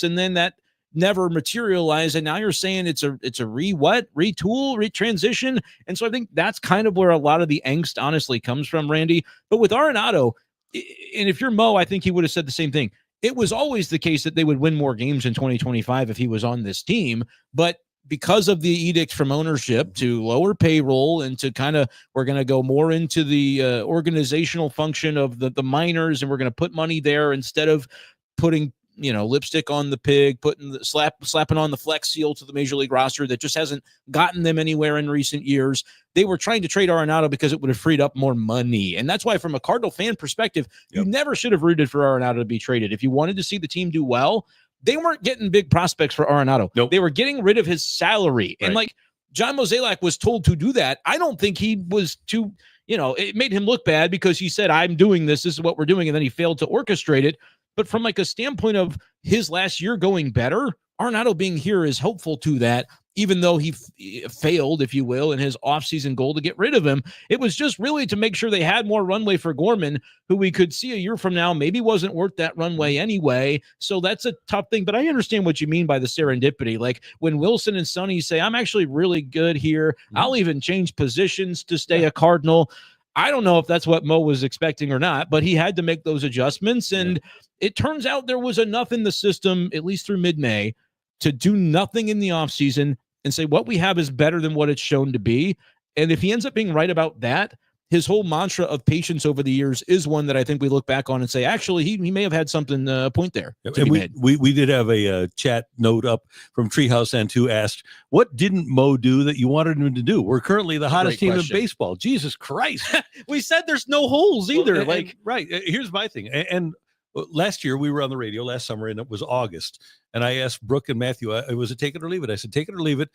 and then that never materialized. And now you're saying it's a retool, transition. And so I think that's kind of where a lot of the angst honestly comes from, Randy. But with Arenado, and if you're Mo, I think he would have said the same thing. It was always the case that they would win more games in 2025 if he was on this team. But because of the edict from ownership to lower payroll and to we're going to go more into the organizational function of the minors, and we're going to put money there instead of putting lipstick on the pig, slapping on the flex seal to the major league roster that just hasn't gotten them anywhere in recent years. They were trying to trade Arenado because it would have freed up more money. And that's why, from a Cardinal fan perspective, you never should have rooted for Arenado to be traded. If you wanted to see the team do well, they weren't getting big prospects for Arenado. Nope. They were getting rid of his salary. Right. And like John Mozeliak was told to do that. I don't think he was too, it made him look bad because he said, I'm doing this. This is what we're doing. And then he failed to orchestrate it. But from like a standpoint of his last year going better, Arenado being here is helpful to that, even though he failed, if you will, in his offseason goal to get rid of him. It was just really to make sure they had more runway for Gorman, who we could see a year from now maybe wasn't worth that runway anyway. So that's a tough thing. But I understand what you mean by the serendipity. Like when Wilson and Sonny say, I'm actually really good here. I'll even change positions to stay a Cardinal. I don't know if that's what Mo was expecting or not, but he had to make those adjustments. And it turns out there was enough in the system, at least through mid-May, to do nothing in the offseason and say what we have is better than what it's shown to be. And if he ends up being right about that, his whole mantra of patience over the years is one that I think we look back on and say, actually, he may have had something point there. And we did have a chat note up from Treehouse and who asked, what didn't Mo do that you wanted him to do? We're currently the hottest team in baseball. Jesus Christ. We said there's no holes either. Well, right. Here's my thing. And last year we were on the radio last summer and it was August. And I asked Brooke and Matthew, it was a take it or leave it. I said, take it or leave it.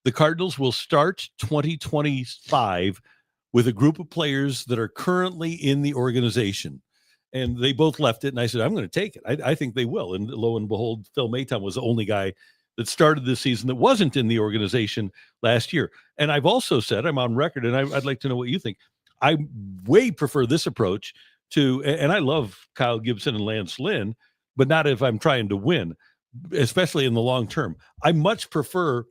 The Cardinals will start 2025 with a group of players that are currently in the organization. And they both left it. And I said, I'm going to take it. I think they will. And lo and behold, Phil Maton was the only guy that started this season that wasn't in the organization last year. And I've also said, I'm on record, and I'd like to know what you think. I way prefer this approach to, and I love Kyle Gibson and Lance Lynn, but not if I'm trying to win, especially in the long term. I much prefer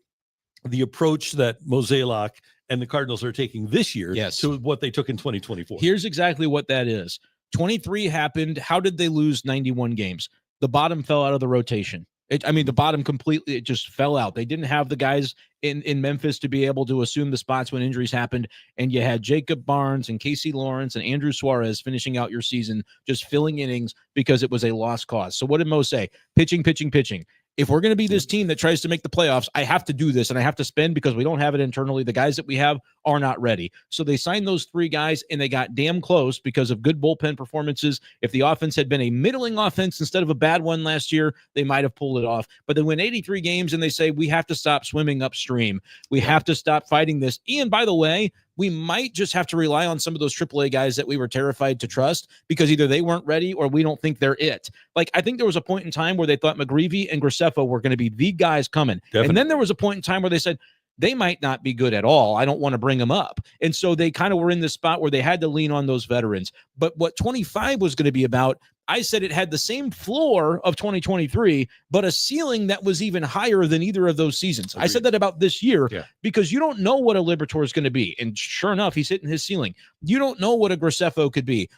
the approach that Mozeliak and the Cardinals are taking this year to what they took in 2024. Here's exactly what that is. 23 happened. How did they lose 91 games? The bottom fell out of the rotation. The bottom completely, it just fell out. They didn't have the guys in Memphis to be able to assume the spots when injuries happened. And you had Jacob Barnes and Casey Lawrence and Andrew Suarez finishing out your season, just filling innings because it was a lost cause. So what did Mo say? Pitching. If we're going to be this team that tries to make the playoffs, I have to do this, and I have to spend because we don't have it internally. The guys that we have are not ready. So they signed those three guys, and they got damn close because of good bullpen performances. If the offense had been a middling offense instead of a bad one last year, they might have pulled it off. But they win 83 games, and they say, we have to stop swimming upstream. We have to stop fighting this. And by the way, we might just have to rely on some of those AAA guys that we were terrified to trust because either they weren't ready or we don't think they're it. Like, I think there was a point in time where they thought McGreevy and Graceffo were going to be the guys coming. Definitely. And then there was a point in time where they said, they might not be good at all. I don't want to bring them up. And so they kind of were in this spot where they had to lean on those veterans. But what 25 was going to be about, I said it had the same floor of 2023, but a ceiling that was even higher than either of those seasons. Agreed. I said that about this year because you don't know what a Liberatore is going to be. And sure enough, he's hitting his ceiling. You don't know what a Graceffo could be.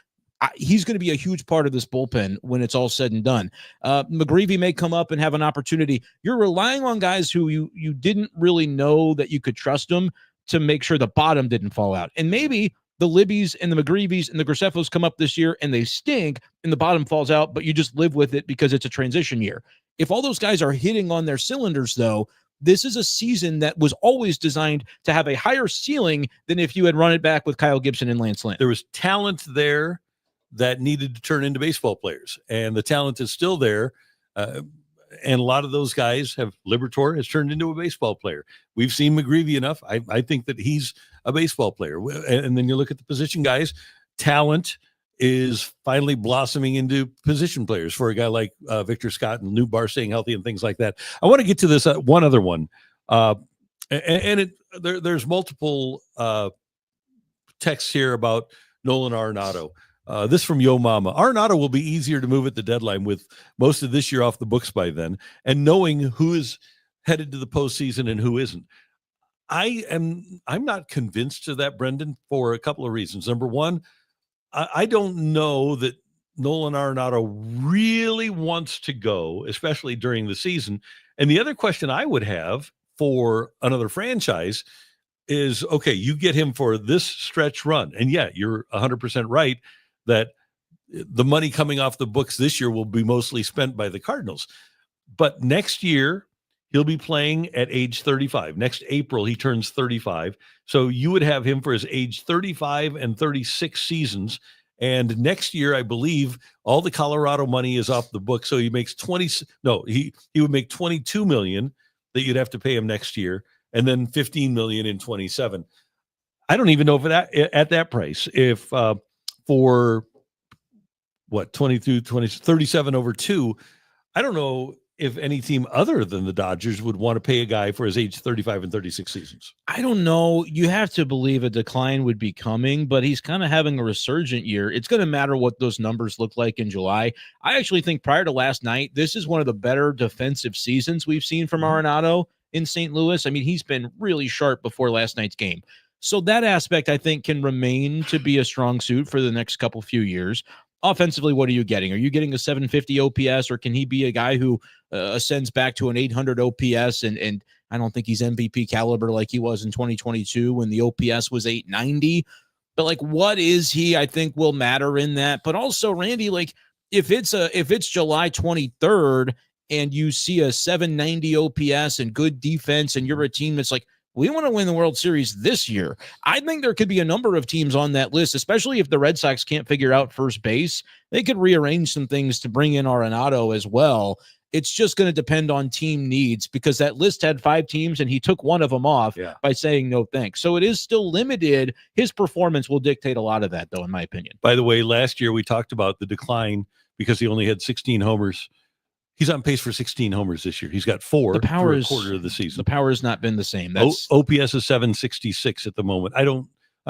He's going to be a huge part of this bullpen when it's all said and done. McGreevy may come up and have an opportunity. You're relying on guys who you didn't really know that you could trust them to make sure the bottom didn't fall out. And maybe the Libbies and the McGreevies and the Graceffos come up this year and they stink and the bottom falls out, but you just live with it because it's a transition year. If all those guys are hitting on their cylinders, though, this is a season that was always designed to have a higher ceiling than if you had run it back with Kyle Gibson and Lance Lynn. There was talent there that needed to turn into baseball players, and the talent is still there. And a lot of those guys Liberatore has turned into a baseball player. We've seen McGreevy enough. I think that he's a baseball player. And then you look at the position guys, talent is finally blossoming into position players for a guy like Victor Scott and Lou Barr staying healthy and things like that. I want to get to this one other one. There's multiple texts here about Nolan Arenado. This from Yo Mama. Arenado will be easier to move at the deadline with most of this year off the books by then, and knowing who is headed to the postseason and who isn't. I'm not convinced of that, Brendan, for a couple of reasons. Number one, I don't know that Nolan Arenado really wants to go, especially during the season. And the other question I would have for another franchise is, okay, you get him for this stretch run. And yeah, you're 100% right that the money coming off the books this year will be mostly spent by the Cardinals. But next year, he'll be playing at age 35. Next April, he turns 35. So you would have him for his age 35 and 36 seasons. And next year, I believe all the Colorado money is off the book. So he makes he would make $22 million that you'd have to pay him next year, and then $15 million in 27. I don't even know if at that price, if for what, 22, 20, 37 over 2, I don't know if any team other than the Dodgers would want to pay a guy for his age 35 and 36 seasons. I don't know. You have to believe a decline would be coming, but he's kind of having a resurgent year. It's going to matter what those numbers look like in July. I actually think prior to last night, this is one of the better defensive seasons we've seen from Arenado in St. Louis. I mean, he's been really sharp before last night's game. So that aspect, I think, can remain to be a strong suit for the next few years. Offensively, what are you getting? Are you getting a 750 OPS, or can he be a guy who ascends back to an 800 OPS? And I don't think he's MVP caliber like he was in 2022 when the OPS was 890. But like, what is he? I think will matter in that. But also, Randy, like if it's July 23rd and you see a 790 OPS and good defense, and you're a team that's like, we want to win the World Series this year, I think there could be a number of teams on that list, especially if the Red Sox can't figure out first base. They could rearrange some things to bring in Arenado as well. It's just going to depend on team needs, because that list had 5 teams and he took one of them off by saying no thanks. So it is still limited. His performance will dictate a lot of that, though, in my opinion. By the way, last year we talked about the decline because he only had 16 homers. He's on pace for 16 homers this year. He's got 4 through a quarter of the season. The power has not been the same. That's OPS is 766 at the moment. I don't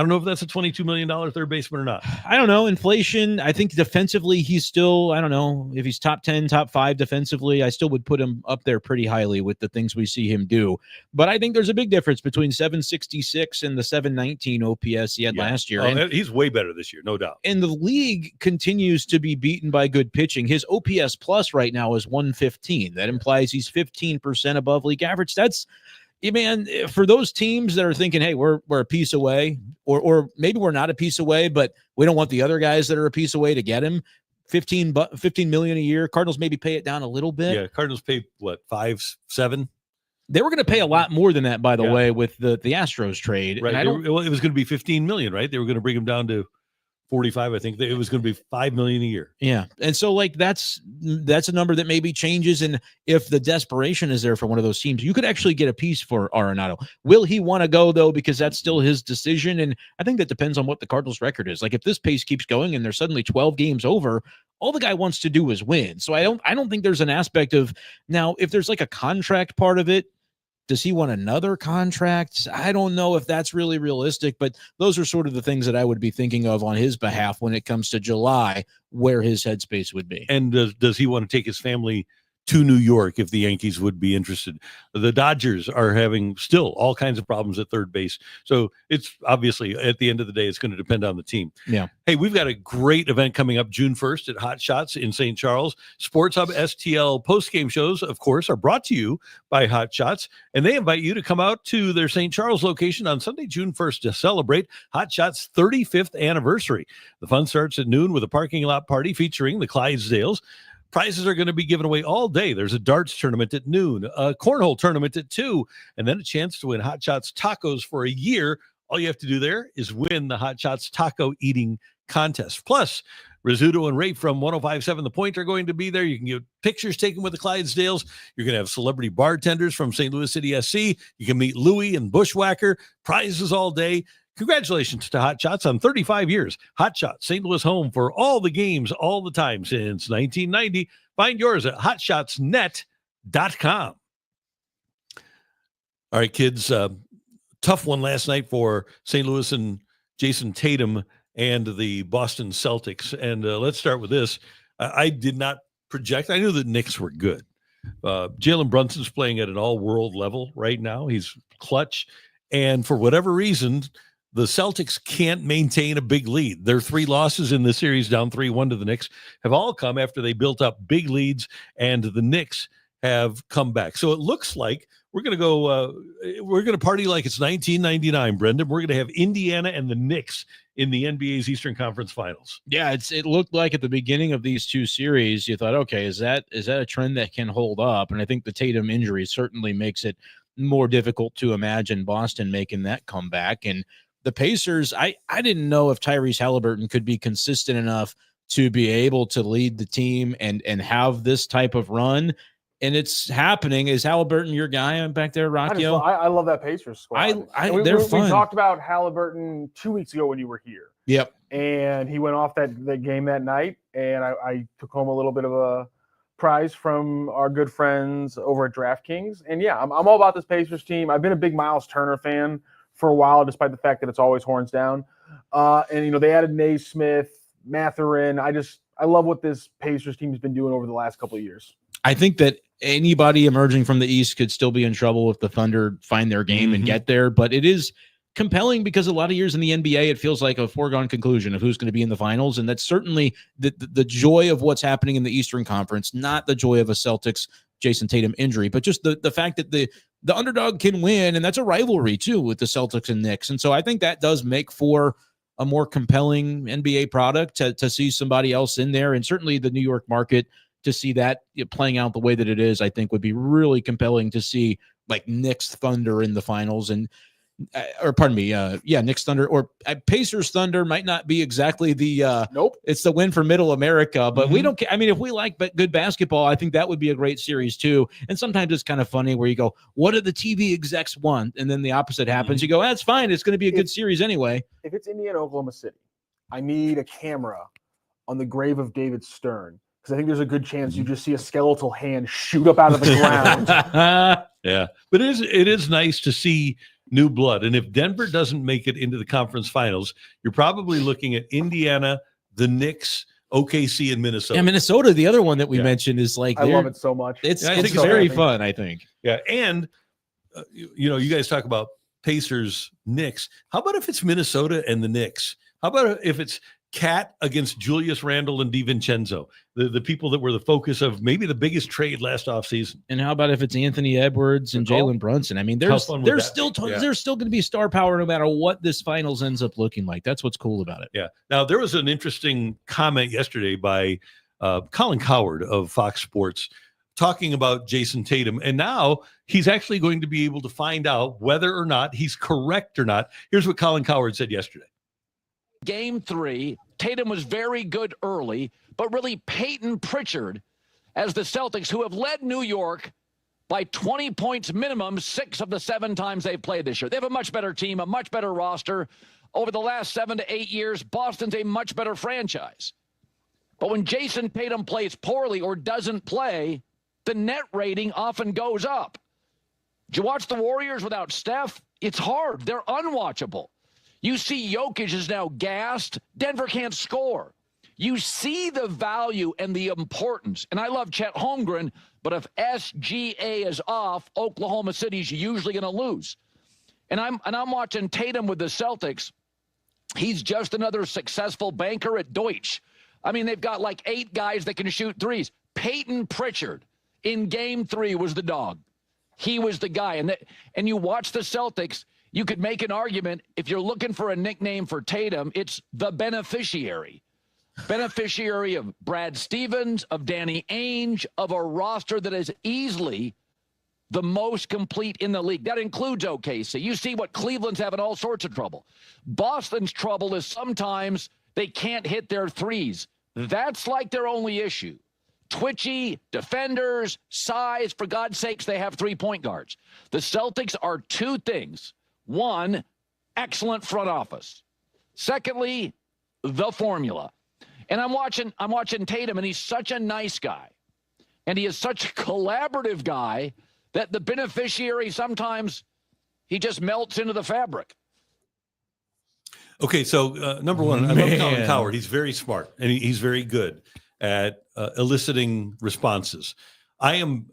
know if that's a $22 million third baseman or not. I don't know. Inflation. I think defensively, he's still, I don't know if he's top 10, top 5 defensively. I still would put him up there pretty highly with the things we see him do. But I think there's a big difference between 766 and the 719 OPS he had last year. And he's way better this year, no doubt. And the league continues to be beaten by good pitching. His OPS plus right now is 115. That implies he's 15% above league average. That's, man, for those teams that are thinking, hey, we're a piece away, or maybe we're not a piece away, but we don't want the other guys that are a piece away to get him, $15 million a year. Cardinals maybe pay it down a little bit. Yeah, Cardinals pay what, 5, 7? They were going to pay a lot more than that, by the way, with the Astros trade. Right. And it was going to be $15 million, right? They were going to bring him down to 45. I think it was going to be $5 million a year. Yeah. And so like that's a number that maybe changes. And if the desperation is there for one of those teams, you could actually get a piece for Arenado. Will he want to go, though? Because that's still his decision. And I think that depends on what the Cardinals record is. Like if this pace keeps going and they're suddenly 12 games over, all the guy wants to do is win. So I don't think there's an aspect of, now, if there's like a contract part of it, does he want another contract? I don't know if that's really realistic, but those are sort of the things that I would be thinking of on his behalf when it comes to July, where his headspace would be. And does he want to take his family to New York if the Yankees would be interested? The Dodgers are having still all kinds of problems at third base. So it's obviously, at the end of the day, it's going to depend on the team. Yeah. Hey, we've got a great event coming up June 1st at Hot Shots in St. Charles. Sports Hub STL postgame shows, of course, are brought to you by Hot Shots, and they invite you to come out to their St. Charles location on Sunday, June 1st to celebrate Hot Shots' 35th anniversary. The fun starts at noon with a parking lot party featuring the Clydesdales. Prizes are going to be given away all day. There's a darts tournament at noon, a cornhole tournament at 2, and then a chance to win Hot Shots tacos for a year. All you have to do there is win the Hot Shots taco eating contest. Plus, Rizzuto and Ray from 105.7 The Point are going to be there. You can get pictures taken with the Clydesdales. You're going to have celebrity bartenders from St. Louis City SC. You can meet Louie and Bushwhacker. Prizes all day. Congratulations to Hot Shots on 35 years. Hot Shots, St. Louis home for all the games, all the time since 1990. Find yours at hotshotsnet.com. All right, kids, tough one last night for St. Louis and Jayson Tatum and the Boston Celtics. And let's start with this. I did not project. I knew the Knicks were good. Jalen Brunson's playing at an all-world level right now. He's clutch. And for whatever reason, the Celtics can't maintain a big lead. Their 3 losses in the series, down 3-1 to the Knicks, have all come after they built up big leads, and the Knicks have come back. So it looks like we're going to party like it's 1999, Brendan. We're going to have Indiana and the Knicks in the NBA's Eastern Conference Finals. Yeah, it looked like at the beginning of these two series, you thought, okay, is that a trend that can hold up? And I think the Tatum injury certainly makes it more difficult to imagine Boston making that comeback. And the Pacers, I didn't know if Tyrese Halliburton could be consistent enough to be able to lead the team and have this type of run. And it's happening. Is Halliburton your guy back there, Rockio? I love that Pacers squad. They're fun. We talked about Halliburton 2 weeks ago when you were here. Yep. And he went off that game that night, and I took home a little bit of a prize from our good friends over at DraftKings. And yeah, I'm all about this Pacers team. I've been a big Miles Turner fan for a while, despite the fact that it's always horns down. And they added Naismith, Mathurin. I love what this Pacers team has been doing over the last couple of years. I think that anybody emerging from the East could still be in trouble if the Thunder find their game and get there. But it is compelling because a lot of years in the NBA, it feels like a foregone conclusion of who's going to be in the finals. And that's certainly the joy of what's happening in the Eastern Conference, not the joy of a Celtics Jayson Tatum injury, but just the fact that the underdog can win. And that's a rivalry too with the Celtics and Knicks. And so I think that does make for a more compelling NBA product to see somebody else in there. And certainly the New York market, to see that playing out the way that it is, I think would be really compelling to see, like Knicks Thunder in the finals Knicks Thunder or Pacers Thunder might not be exactly the nope. It's the win for Middle America, but we don't. I mean, if we like good basketball, I think that would be a great series too. And sometimes it's kind of funny where you go, "What do the TV execs want?" And then the opposite happens. You go, "That's fine. It's going to be a good series anyway." If it's Indiana, Oklahoma City, I need a camera on the grave of David Stern. Because I think there's a good chance you just see a skeletal hand shoot up out of the ground. Yeah, but it is nice to see new blood. And if Denver doesn't make it into the conference finals, you're probably looking at Indiana, the Knicks, OKC, and Minnesota. Yeah, Minnesota, the other one that we mentioned, is like I love it so much. It's very fun, I think. Yeah, and you guys talk about Pacers, Knicks. How about if it's Minnesota and the Knicks? How about if it's Cat against Julius Randle and DiVincenzo, the people that were the focus of maybe the biggest trade last offseason? And how about if it's Anthony Edwards and Jalen Brunson? I mean, there's still going to be star power no matter what this finals ends up looking like. That's what's cool about it. Yeah. Now, there was an interesting comment yesterday by Colin Cowherd of Fox Sports talking about Jayson Tatum. And now he's actually going to be able to find out whether or not he's correct or not. Here's what Colin Cowherd said yesterday. Game 3, Tatum was very good early, but really Peyton Pritchard as the Celtics, who have led New York by 20 points minimum 6 of the 7 times they've played this year. They have a much better team, a much better roster. Over the last 7 to 8 years, Boston's a much better franchise. But when Jayson Tatum plays poorly or doesn't play, the net rating often goes up. Did you watch the Warriors without Steph? It's hard. They're unwatchable. You see Jokic is now gassed. Denver can't score. You see the value and the importance. And I love Chet Holmgren, but if SGA is off, Oklahoma City's usually going to lose. And I'm watching Tatum with the Celtics. He's just another successful banker at Deutsche. I mean, they've got like 8 guys that can shoot threes. Peyton Pritchard in game 3 was the dog. He was the guy. And you watch the Celtics, you could make an argument, if you're looking for a nickname for Tatum, it's the beneficiary. Beneficiary of Brad Stevens, of Danny Ainge, of a roster that is easily the most complete in the league. That includes OKC. You see what Cleveland's having all sorts of trouble. Boston's trouble is sometimes they can't hit their threes. That's like their only issue. Twitchy, defenders, size. For God's sakes, they have 3 point guards. The Celtics are 2 things. 1, excellent front office. Secondly, the formula. And I'm watching Tatum, and he's such a nice guy. And he is such a collaborative guy that the beneficiary, sometimes he just melts into the fabric. Okay, so number one, I love Colin Cowherd. He's very smart, and he's very good at eliciting responses. I am,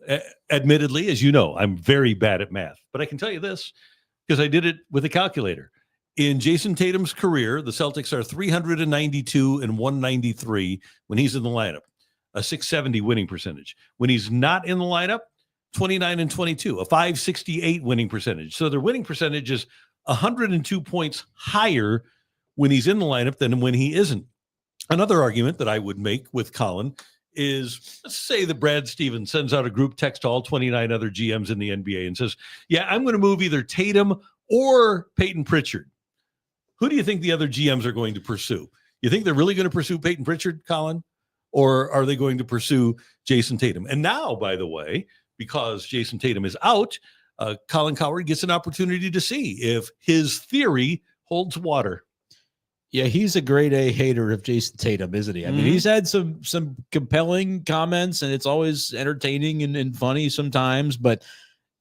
admittedly, as you know, I'm very bad at math. But I can tell you this, because I did it with a calculator. In Jayson Tatum's career, the Celtics are 392 and 193 when he's in the lineup, a 670 winning percentage. When he's not in the lineup, 29 and 22, a 568 winning percentage. So their winning percentage is 102 points higher when he's in the lineup than when he isn't. Another argument that I would make with Colin is, let's say that Brad Stevens sends out a group text to all 29 other GMs in the NBA and says, yeah, I'm going to move either Tatum or Peyton Pritchard. Who do you think the other GMs are going to pursue? You think they're really going to pursue Peyton Pritchard, Colin? Or are they going to pursue Jayson Tatum? And now, by the way, because Jayson Tatum is out, Colin Cowherd gets an opportunity to see if his theory holds water. Yeah, he's a grade A hater of Jayson Tatum, isn't he? I mean, he's had some compelling comments, and it's always entertaining and funny sometimes. But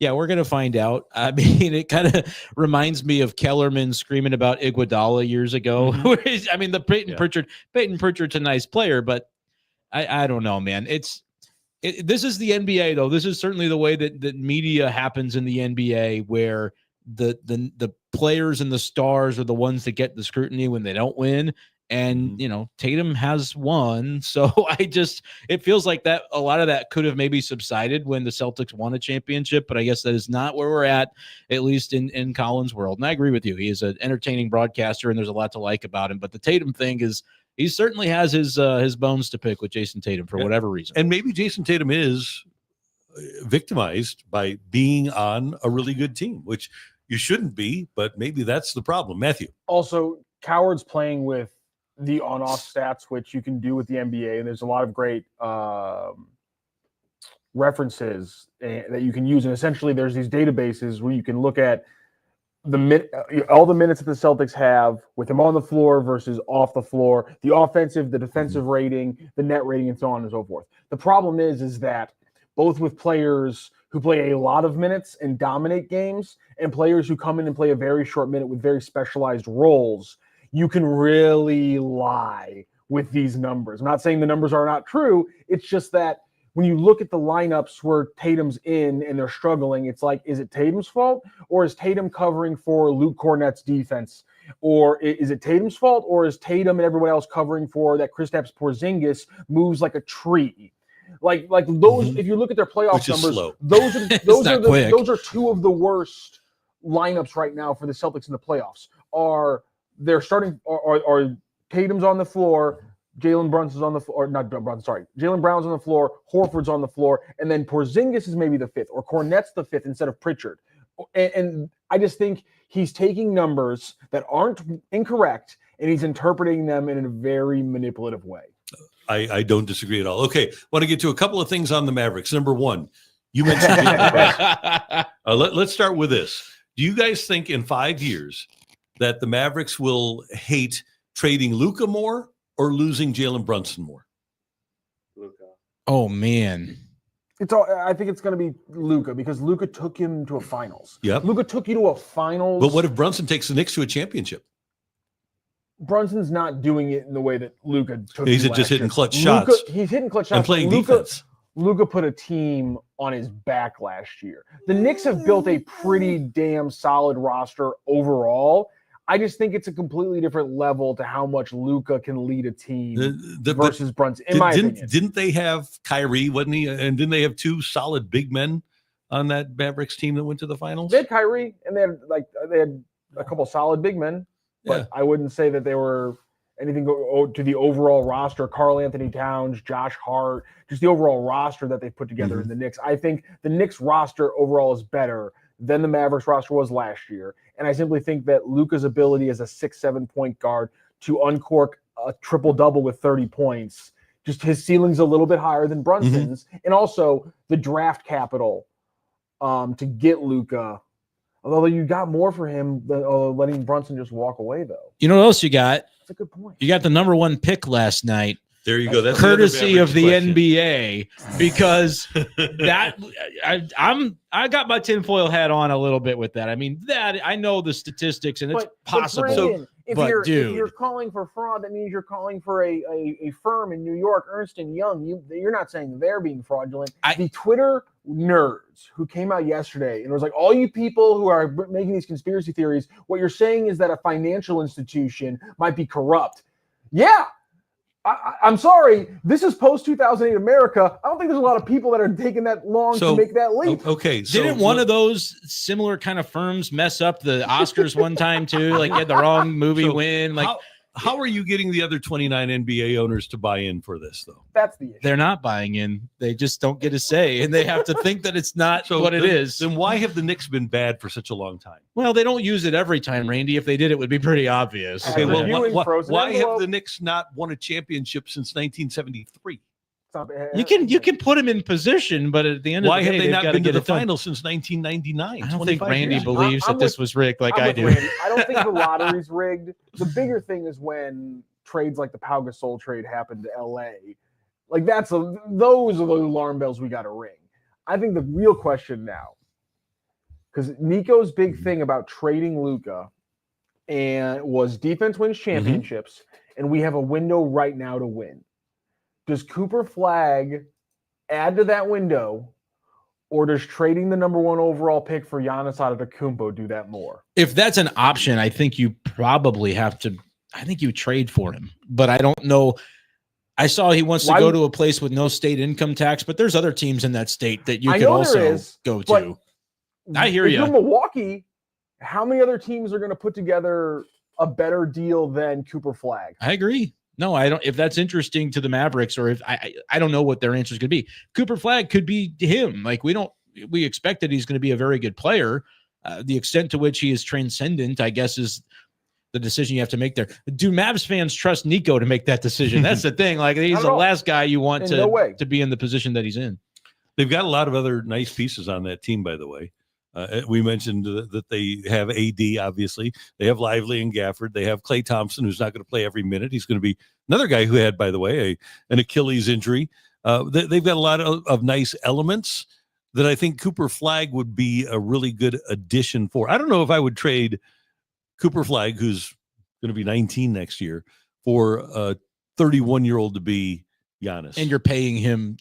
yeah, we're gonna find out. I mean, it kind of reminds me of Kellerman screaming about Iguodala years ago. I mean, the Peyton Pritchard's a nice player, but I don't know, man. This is the NBA, though. This is certainly the way that media happens in the NBA, where the players and the stars are the ones that get the scrutiny when they don't win. And, Tatum has won. So it feels like that a lot of that could have maybe subsided when the Celtics won a championship, but I guess that is not where we're at least in Colin's world. And I agree with you. He is an entertaining broadcaster and there's a lot to like about him, but the Tatum thing is, he certainly has his bones to pick with Jayson Tatum for whatever reason. And maybe Jayson Tatum is victimized by being on a really good team, which you shouldn't be, but maybe that's the problem. Matthew. Also, Cowherd's playing with the on-off stats, which you can do with the NBA, and there's a lot of great references that you can use. And essentially, there's these databases where you can look at all the minutes that the Celtics have with him on the floor versus off the floor, the offensive, the defensive rating, the net rating, and so on and so forth. The problem is that both with players who play a lot of minutes and dominate games and players who come in and play a very short minute with very specialized roles, you can really lie with these numbers. I'm not saying the numbers are not true. It's just that when you look at the lineups where Tatum's in and they're struggling, it's like, is it Tatum's fault or is Tatum covering for Luke Cornett's defense? Or is it Tatum's fault or is Tatum and everyone else covering for that Kristaps Porzingis moves like a tree? Like those, if you look at their playoff numbers, those are two of the worst lineups right now for the Celtics in the playoffs. They're starting Tatum's on the floor, Jalen Brunson's on the floor, not Brunson, sorry. Jalen Brown's on the floor, Horford's on the floor, and then Porzingis is maybe the fifth, or Cornett's the fifth instead of Pritchard. And I just think he's taking numbers that aren't incorrect and he's interpreting them in a very manipulative way. I don't disagree at all. Okay, want to get to a couple of things on the Mavericks. Number one, you mentioned Jalen Brunson. Let's start with this. Do you guys think in 5 years that the Mavericks will hate trading Luka more or losing Jalen Brunson more? Luka. Oh, man. I think it's going to be Luka because Luka took him to a finals. Yep. Luka took you to a finals. But what if Brunson takes the Knicks to a championship? Brunson's not doing it in the way that Luka took. He's just hitting clutch shots. He's hitting clutch shots and playing defense. Luka put a team on his back last year. The Knicks have built a pretty damn solid roster overall. I just think it's a completely different level to how much Luka can lead a team versus Brunson. In my opinion, didn't they have Kyrie? Wasn't he? And didn't they have two solid big men on that Mavericks team that went to the finals? They had Kyrie, and they had a couple solid big men. But I wouldn't say that they were anything to the overall roster. Karl Anthony Towns, Josh Hart, just the overall roster that they put together in the Knicks. I think the Knicks roster overall is better than the Mavericks roster was last year. And I simply think that Luka's ability as a 6-7 point guard to uncork a triple-double with 30 points, just his ceiling's a little bit higher than Brunson's. And also the draft capital to get Luka. Although you got more for him than letting Brunson just walk away, though. You know what else you got? That's a good point. You got the number one pick last night. There you go. That's courtesy of the NBA, because that I got my tinfoil hat on a little bit with that. I mean, that I know the statistics and it's possible. Brandon, if you're calling for fraud, that means you're calling for a firm in New York, Ernst & Young. You're not saying they're being fraudulent. The Twitter nerds who came out yesterday and was like, all you people who are making these conspiracy theories, what you're saying is that a financial institution might be corrupt. Yeah. I'm sorry. This is post 2008 America. I don't think there's a lot of people that are taking that long to make that leap. Okay, so didn't one of those similar kind of firms mess up the Oscars one time too? Like, you had the wrong movie win. Like, how are you getting the other 29 NBA owners to buy in for this, though? That's the issue. they're not buying in. They just don't get a say, and they have to think that it's not what it is. Then why have the Knicks been bad for such a long time? Well, they don't use it every time, Randy. If they did, it would be pretty obvious. Okay, well, Frozen why have envelope. the Knicks not won a championship since 1973? You can put them in position, but at the end of Why the have day, they they've not got been to to get the it done. finals since 1999? I don't think Randy years. believes I'm that this with- was rigged like I'm I with do. Randy. I don't think the lottery's rigged. The bigger thing is when trades like the Pau Gasol trade happened to LA. Like those are the alarm bells we got to ring. I think the real question now, because Nico's big thing about trading Luka and was defense wins championships, and we have a window right now to win. Does Cooper Flagg add to that window, or does trading the number 1 overall pick for Giannis Antetokounmpo do that more? If that's an option, I think you probably have to. I think you trade for him, but I don't know. I saw he wants to go to a place with no state income tax, but there's other teams in that state that you could also go to. I hear if you. you're Milwaukee, how many other teams are going to put together a better deal than Cooper Flagg? I agree. No, I don't. If that's interesting to the Mavericks, or if I don't know what their answer is going to be. Cooper Flagg could be him. Like, we expect that he's going to be a very good player. The extent to which he is transcendent, I guess, is the decision you have to make there. Do Mavs fans trust Nico to make that decision? That's the thing. Like, he's the last guy you want to be in the position that he's in. They've got a lot of other nice pieces on that team, by the way. We mentioned that they have AD, obviously. They have Lively and Gafford. They have Klay Thompson, who's not going to play every minute. He's going to be another guy who had, by the way, an Achilles injury. They've got a lot of nice elements that I think Cooper Flagg would be a really good addition for. I don't know if I would trade Cooper Flagg, who's going to be 19 next year, for a 31-year-old to be Giannis. And you're paying him,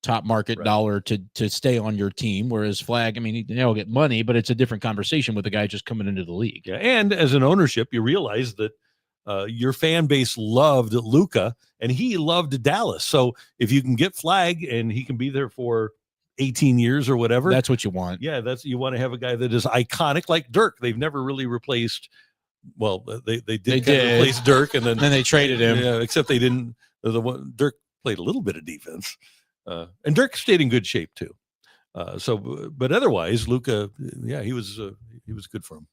top market dollar to stay on your team, whereas Flagg, I mean, he'll get money, but it's a different conversation with the guy just coming into the league. Yeah, and as an ownership, you realize that your fan base loved Luka, and he loved Dallas. So if you can get Flagg and he can be there for 18 years or whatever, that's what you want. Yeah, you want to have a guy that is iconic like Dirk. They've never really replaced. Well, they did replace Dirk, and then they traded him. Yeah, except they didn't. Dirk played a little bit of defense. And Dirk stayed in good shape too. But otherwise, Luka, he was good for him.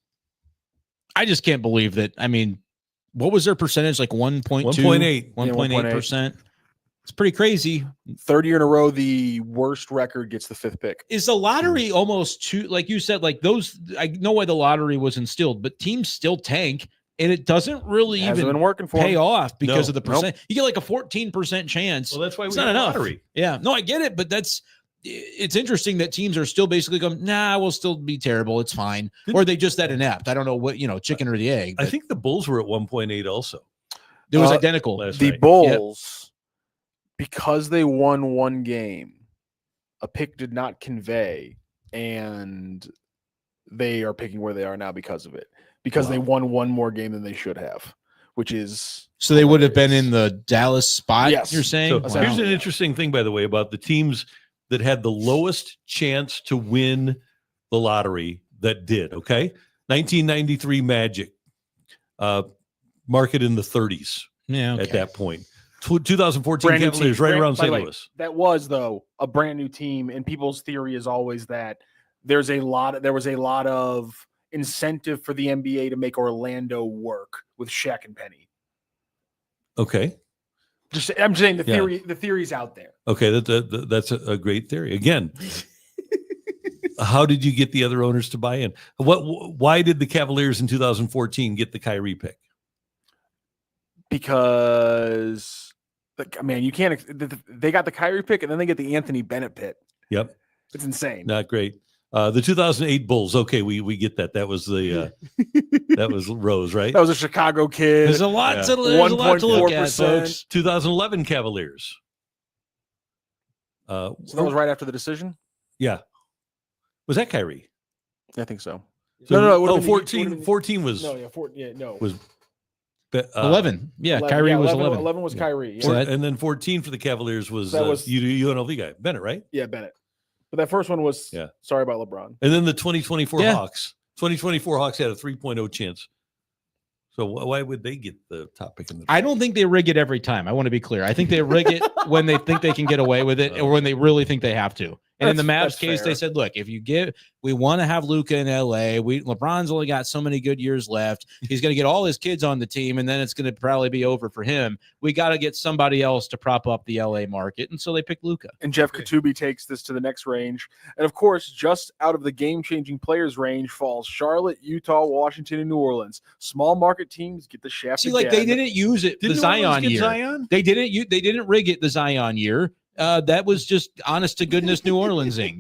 I just can't believe that. I mean, what was their percentage? Like 1.2, 1.8%. It's pretty crazy. Third year in a row, the worst record gets the 5th pick. Is the lottery almost too, like you said, like those? I know why the lottery was instilled, but teams still tank. And it doesn't really even been working for pay him. off because of the percent. You get like a 14% chance. Well, that's why it's we not have enough. lottery. Yeah, no, I get it, but it's interesting that teams are still basically going, nah, we'll still be terrible. It's fine. Or they just that inept. I don't know what, chicken or the egg. I think the Bulls were at 1.8 also. It was identical. The Bulls, because they won one game, a pick did not convey, and they are picking where they are now because of it. Because they won one more game than they should have, which is so they would have been in the Dallas spot. Yes. You're saying. So here's an interesting thing, by the way, about the teams that had the lowest chance to win the lottery that did. Okay, 1993 Magic, market in the 30s. Yeah, okay. At that point. 2014 Cavaliers, right around St. Louis. That was though a brand new team, and people's theory is always that there was a lot of incentive for the NBA to make Orlando work with Shaq and Penny. Okay. I'm just saying the theory's out there. Okay, that's a great theory. Again, how did you get the other owners to buy in? Why did the Cavaliers in 2014 get the Kyrie pick? Because, you can't. They got the Kyrie pick, and then they get the Anthony Bennett pick. Yep, it's insane. Not great. The 2008 Bulls. Okay, we get that. That was the that was Rose, right? That was a Chicago kid. There's a lot to look at, folks. 2011 Cavaliers. So that was right after the decision. Yeah, was that Kyrie? I think so. So no. 14 was. No, yeah, no. Was 11. Yeah, Kyrie was 11. 11 was Kyrie. Yeah. So that- and then 14 for the Cavaliers was That was- UNLV guy, Bennett, right? Yeah, Bennett. But that first one was sorry about LeBron. And then the 2024 Yeah. Hawks. 2024 Hawks had a 3.0 chance. So why would they get the top pick in the draft? I don't think they rig it every time. I want to be clear. I think they rig it when they think they can get away with it or when they really think they have to. And in the Mavs case, they said, look, if we want to have Luka in LA. LeBron's only got so many good years left. He's going to get all his kids on the team, and then it's going to probably be over for him. We got to get somebody else to prop up the LA market. And so they picked Luka. And Jeff Katubi takes this to the next range. And of course, just out of the game-changing players range falls Charlotte, Utah, Washington, and New Orleans. Small market teams get the shaft. See, like they didn't use it the Zion year. Zion? They didn't rig it the Zion year. That was just honest to goodness New Orleansing,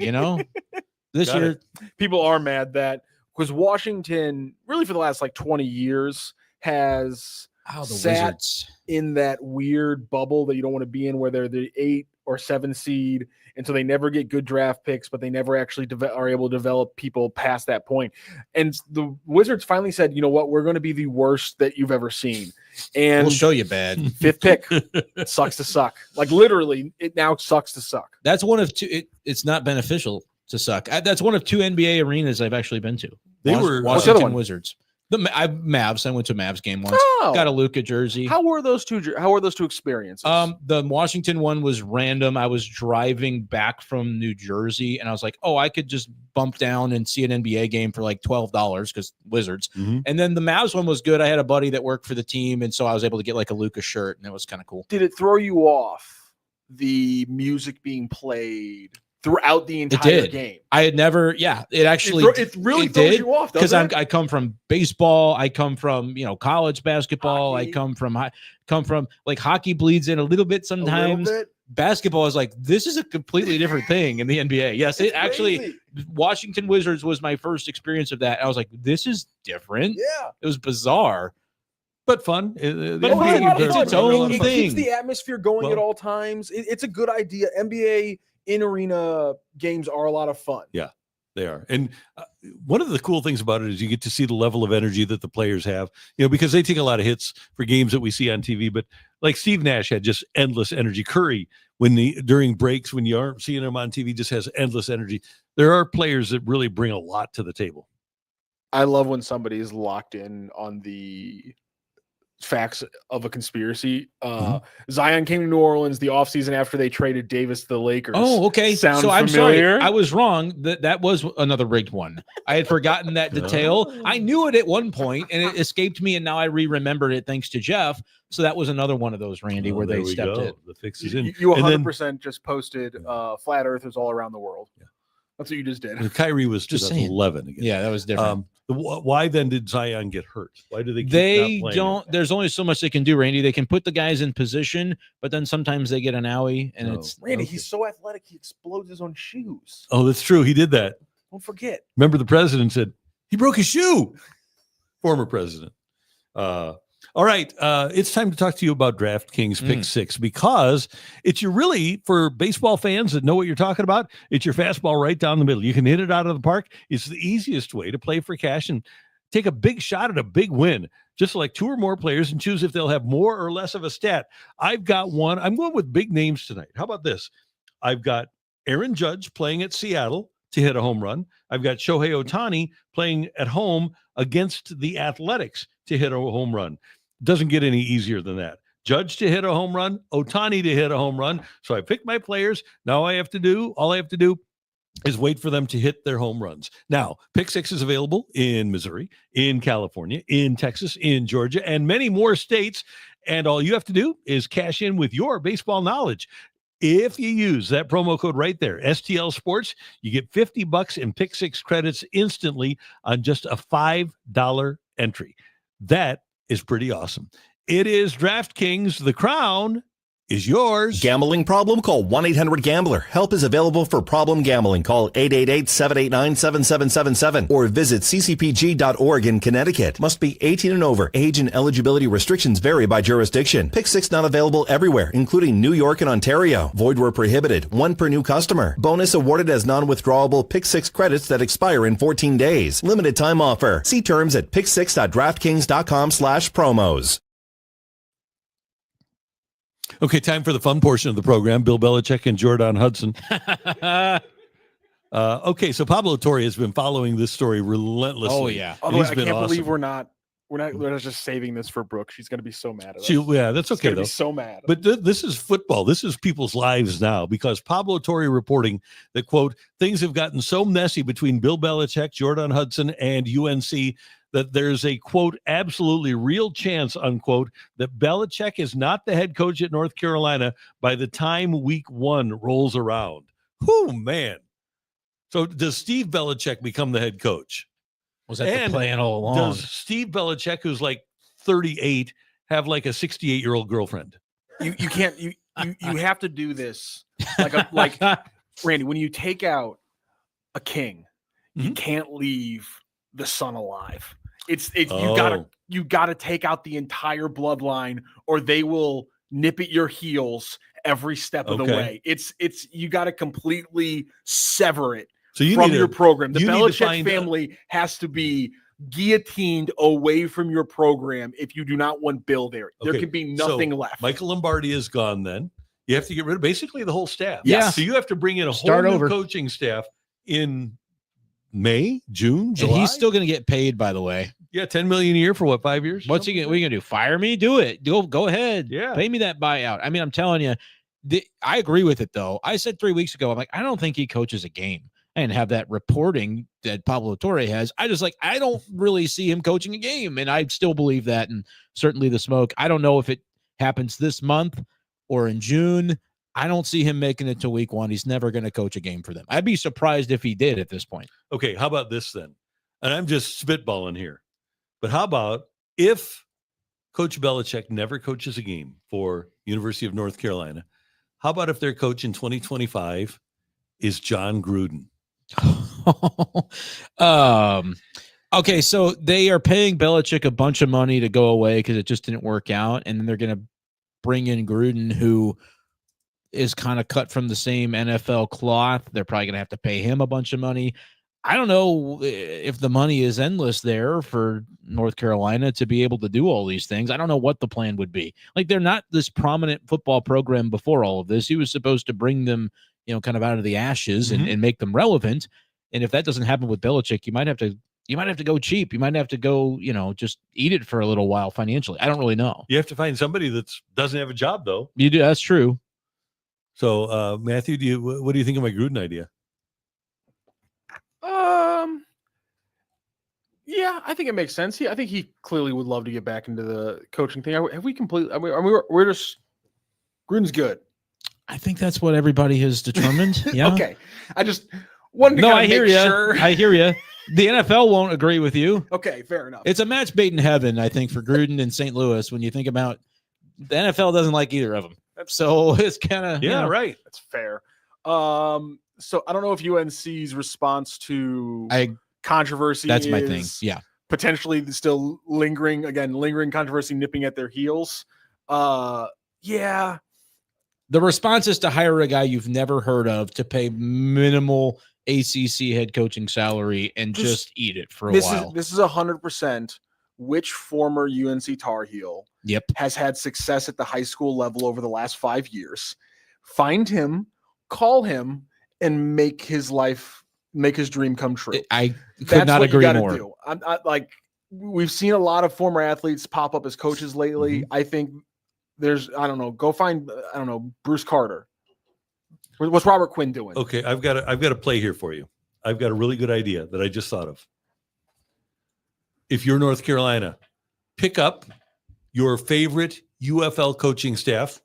This Got year, it. People are mad that because Washington, really for the last 20 years, has the sat Wizards. in that weird bubble that you don't want to be in, where they're the 8 or 7 seed, and so they never get good draft picks, but they never actually are able to develop people past that point. And the Wizards finally said, you know what, we're going to be the worst that you've ever seen. And We'll show you bad. 5th pick sucks to suck. Like literally, it now sucks to suck. That's one of two. It's not beneficial to suck. That's one of 2 NBA arenas I've actually been to. They were- what's the other Washington one? Wizards. Mavs. I went to a Mavs game once. Oh. Got a Luka jersey. How were those two experiences? The Washington one was random. I was driving back from New Jersey, and I was like, "Oh, I could just bump down and see an NBA game for like $12 because Wizards." Mhm. And then the Mavs one was good. I had a buddy that worked for the team, and so I was able to get like a Luka shirt, and it was kind of cool. Did it throw you off the music being played throughout the entire game? I had never. Yeah, it actually. It really throws did, you off because doesn't it? I come from baseball. I come from college basketball. Hockey. I come from like hockey bleeds in a little bit sometimes. A little bit. Basketball is like, this is a completely different thing in the NBA. Yes, it actually, Crazy. Washington Wizards was my first experience of that. I was like, this is different. Yeah. It was bizarre. But fun. But It's its own It thing. keeps the atmosphere going at all times. It's a good idea. NBA in-arena games are a lot of fun. Yeah, they are. And one of the cool things about it is you get to see the level of energy that the players have, because they take a lot of hits for games that we see on TV. But like Steve Nash had just endless energy. Curry, during breaks, when you aren't seeing him on TV, just has endless energy. There are players that really bring a lot to the table. I love when somebody is locked in on the facts of a conspiracy. Zion came to New Orleans the offseason after they traded Davis to the Lakers. Oh, okay. Sound so I'm familiar? sorry. I was wrong. That was another rigged one. I had forgotten that detail. I knew it at one point and it escaped me, and now I remembered it thanks to Jeff. So that was another one of those, Randy, where there they we stepped go. in. The fix is in. You And then 100% just posted flat earthers all around the world. Yeah. That's what you just did. Kyrie was Just saying. 2011 again. Yeah, that was different. Why then did Zion get hurt? Why do they keep They not playing don't. him? There's only so much they can do, Randy. They can put the guys in position, but then sometimes they get an owie, and Oh. it's Randy, Okay. he's so athletic, he explodes his own shoes. Oh, that's true. He did that. Don't forget. Remember, the president said he broke his shoe. Former president. All right. It's time to talk to you about DraftKings Pick 6, because it's really, for baseball fans that know what you're talking about, it's your fastball right down the middle. You can hit it out of the park. It's the easiest way to play for cash and take a big shot at a big win. Just select 2 or more players and choose if they'll have more or less of a stat. I've got one. I'm going with big names tonight. How about this? I've got Aaron Judge playing at Seattle to hit a home run. I've got Shohei Ohtani playing at home against the Athletics to hit a home run. Doesn't get any easier than that. Judge to hit a home run, Ohtani to hit a home run. So I picked my players. Now all I have to do is wait for them to hit their home runs. Now, Pick 6 is available in Missouri, in California, in Texas, in Georgia, and many more states. And all you have to do is cash in with your baseball knowledge. If you use that promo code right there, STL Sports, you get $50 in Pick 6 credits instantly on just a $5 entry. That is pretty awesome. It is DraftKings. The crown is yours. Gambling problem? Call 1-800-GAMBLER. Help is available for problem gambling. Call 888-789-7777 or visit ccpg.org in Connecticut. Must be 18 and over. Age and eligibility restrictions vary by jurisdiction. Pick 6 not available everywhere, including New York and Ontario. Void where prohibited. 1 per new customer. Bonus awarded as non-withdrawable Pick 6 credits that expire in 14 days. Limited time offer. See terms at pick6.draftkings.com/promos. Okay, time for the fun portion of the program. Bill Belichick and Jordan Hudson. Okay, so Pablo Torre has been following this story relentlessly. Oh, yeah. And Although he's I been can't believe awesome. we're not just saving this for Brooke. She's going to be so mad at us. Yeah, that's She's okay gonna though. be so mad. But this is football. This is people's lives now, because Pablo Torre reporting that, quote, things have gotten so messy between Bill Belichick, Jordan Hudson, and UNC that there's a, quote, absolutely real chance, unquote, that Belichick is not the head coach at North Carolina by the time week 1 rolls around. Whew, man. So does Steve Belichick become the head coach? Was that And the plan all along? Does Steve Belichick, who's like 38, have like a 68-year-old girlfriend? You can't you have to do this like Randy, when you take out a king, you can't leave the son alive. It's you gotta take out the entire bloodline, or they will nip at your heels every step of the way. It's you gotta completely sever it from your program. The Belichick family has to be guillotined away from your program if you do not want Bill there. There can be nothing left. Michael Lombardi is gone then. You have to get rid of basically the whole staff. Yeah. So you have to bring in a whole new coaching staff in May, June, July. And he's still going to get paid, by the way. Yeah, $10 million a year for what, 5 years? What's he going to do? Fire me? Do it. Go ahead. Yeah. Pay me that buyout. I mean, I'm telling you, I agree with it, though. I said 3 weeks ago, I'm like, I don't think he coaches a game. I didn't have that reporting that Pablo Torre has. I don't really see him coaching a game. And I still believe that. And certainly the smoke. I don't know if it happens this month or in June. I don't see him making it to week 1. He's never going to coach a game for them. I'd be surprised if he did at this point. Okay, how about this then? And I'm just spitballing here. But how about if Coach Belichick never coaches a game for University of North Carolina? How about if their coach in 2025 is John Gruden? Okay, so they are paying Belichick a bunch of money to go away because it just didn't work out, and then they're going to bring in Gruden, who is kind of cut from the same NFL cloth. They're probably going to have to pay him a bunch of money. I don't know if the money is endless there for North Carolina to be able to do all these things. I don't know what the plan would be. Like, they're not this prominent football program before all of this. He was supposed to bring them, kind of out of the ashes and make them relevant. And if that doesn't happen with Belichick, you might have to go cheap. You might have to go, just eat it for a little while financially. I don't really know. You have to find somebody that doesn't have a job, though. You do. That's true. So, Matthew, what do you think of my Gruden idea? Yeah, I think it makes sense. I think he clearly would love to get back into the coaching thing. Have we completely? I mean, we're just Gruden's good. I think that's what everybody has determined. Yeah. Okay. I just wanted to I hear you. sure. I hear you. The NFL won't agree with you. Okay, fair enough. It's a match made in heaven, I think, for Gruden and St. Louis. When you think about the NFL, doesn't like either of them. So it's kind of right. That's fair. So I don't know if UNC's response to controversy. That's my thing. Yeah. Potentially still lingering controversy nipping at their heels. Yeah. The response is to hire a guy you've never heard of to pay minimal ACC head coaching salary and just eat it for a while. This is 100% which former UNC Tar Heel has had success at the high school level over the last 5 years. Find him, call him, and make his dream come true. I could not agree more. Do. We've seen a lot of former athletes pop up as coaches lately. Mm-hmm. I think go find, Bruce Carter. What's Robert Quinn doing? Okay, I've got a play here for you. I've got a really good idea that I just thought of. If you're North Carolina, pick up your favorite UFL coaching staff.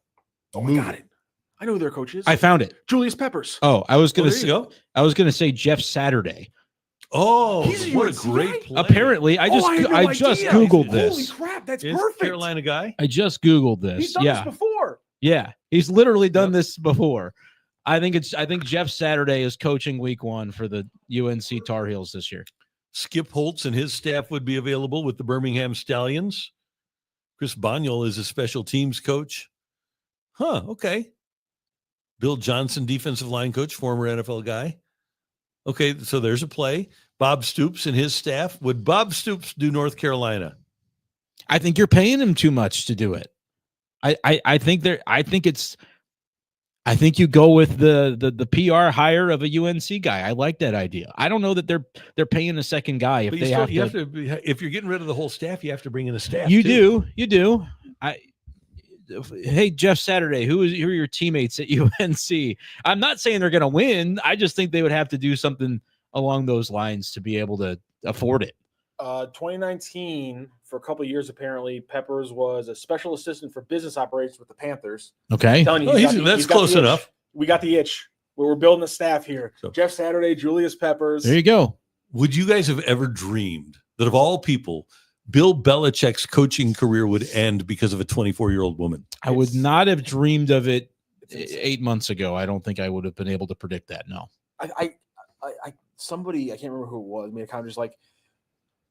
Oh, I got it. I know who their coach is. I found it. Julius Peppers. Oh, I was going to say. Go. I was going to say Jeff Saturday. Oh, what a great player. Apparently, I just Googled this. Holy crap, that's Is perfect. Carolina guy. I just Googled this. He's done this before. Yeah, he's literally done this before. I think Jeff Saturday is coaching week 1 for the UNC Tar Heels this year. Skip Holtz and his staff would be available with the Birmingham Stallions. Chris Boniol is a special teams coach. Huh, okay. Bill Johnson, defensive line coach, former NFL guy. Okay, so there's a play. Bob Stoops and his staff. Would Bob Stoops do North Carolina? I think you're paying him too much to do it. I think you go with the PR hire of a UNC guy. I like that idea. I don't know that they're paying a second guy if But they you have to. If you're getting rid of the whole staff, you have to bring in a staff. You do. Hey, Jeff Saturday, who are your teammates at UNC? I'm not saying they're going to win. I just think they would have to do something along those lines to be able to afford it. 2019, for a couple of years, apparently, Peppers was a special assistant for business operations with the Panthers. Okay. That's close enough. We got the itch. We're building a staff here. So, Jeff Saturday, Julius Peppers. There you go. Would you guys have ever dreamed that of all people, Bill Belichick's coaching career would end because of a 24-year-old woman? I would not have dreamed of it 8 months ago. I don't think I would have been able to predict that. No. Somebody, I can't remember who it was, made a comment just like,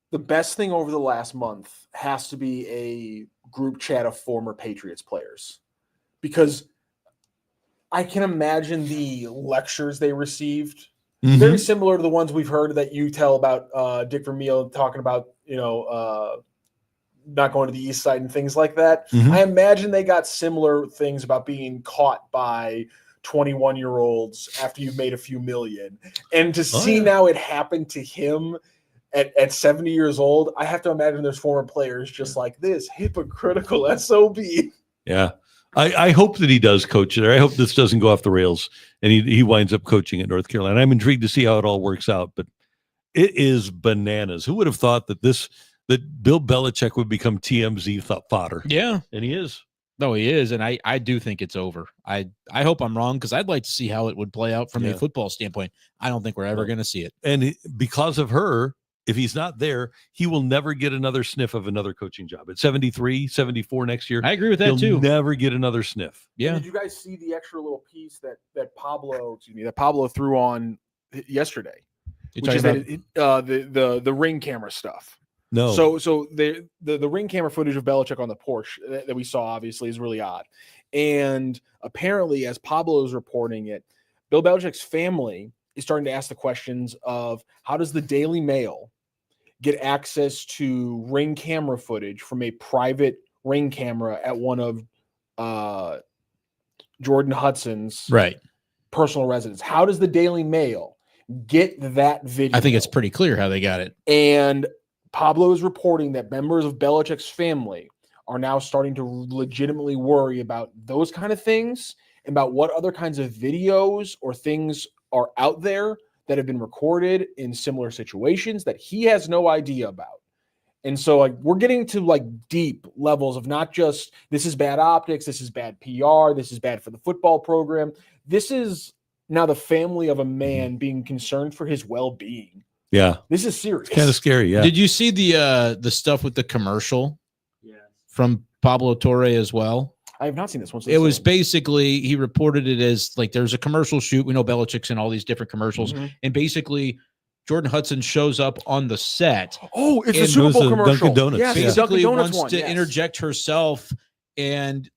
the best thing over the last month has to be a group chat of former Patriots players, because I can imagine the lectures they received, very similar to the ones we've heard that you tell about Dick Vermeil talking about, not going to the East Side and things like that. I imagine they got similar things about being caught by 21-year-olds after you've made a few million. And to see now it happened to him at 70 years old, I have to imagine there's former players just like this hypocritical SOB. Yeah. I hope that he does coach there. I hope this doesn't go off the rails and he winds up coaching at North Carolina. I'm intrigued to see how it all works out, but it is bananas. Who would have thought that Bill Belichick would become TMZ fodder? Yeah. And he is. No, he is. And I do think it's over. I hope I'm wrong, because I'd like to see how it would play out from a football standpoint. I don't think we're ever going to see it. And because of her, if he's not there, he will never get another sniff of another coaching job. At 73, 74 next year, I agree with that he'll too. Never get another sniff. Yeah. Did you guys see the extra little piece that Pablo threw on yesterday? Which is the ring camera stuff. No. So the ring camera footage of Belichick on the porch that we saw obviously is really odd. And apparently, as Pablo is reporting it, Bill Belichick's family is starting to ask the questions of how does the Daily Mail get access to ring camera footage from a private ring camera at one of Jordan Hudson's personal residence? How does the Daily Mail get that video? I think it's pretty clear how they got it. And Pablo is reporting that members of Belichick's family are now starting to legitimately worry about those kind of things, and about what other kinds of videos or things are out there that have been recorded in similar situations that he has no idea about. And so we're getting to deep levels of not just this is bad optics, this is bad PR, this is bad for the football program. This is now the family of a man being concerned for his well-being. Yeah. This is serious. Kind of scary, yeah. Did you see the stuff with the commercial from Pablo Torre as well? I have not seen this one. It was basically, he reported it as there's a commercial shoot. We know Belichick's in all these different commercials. And basically, Jordan Hudson shows up on the set. Oh, it's a Super Bowl commercial. Dunkin' Donuts. Yes, basically Donuts wants to interject herself and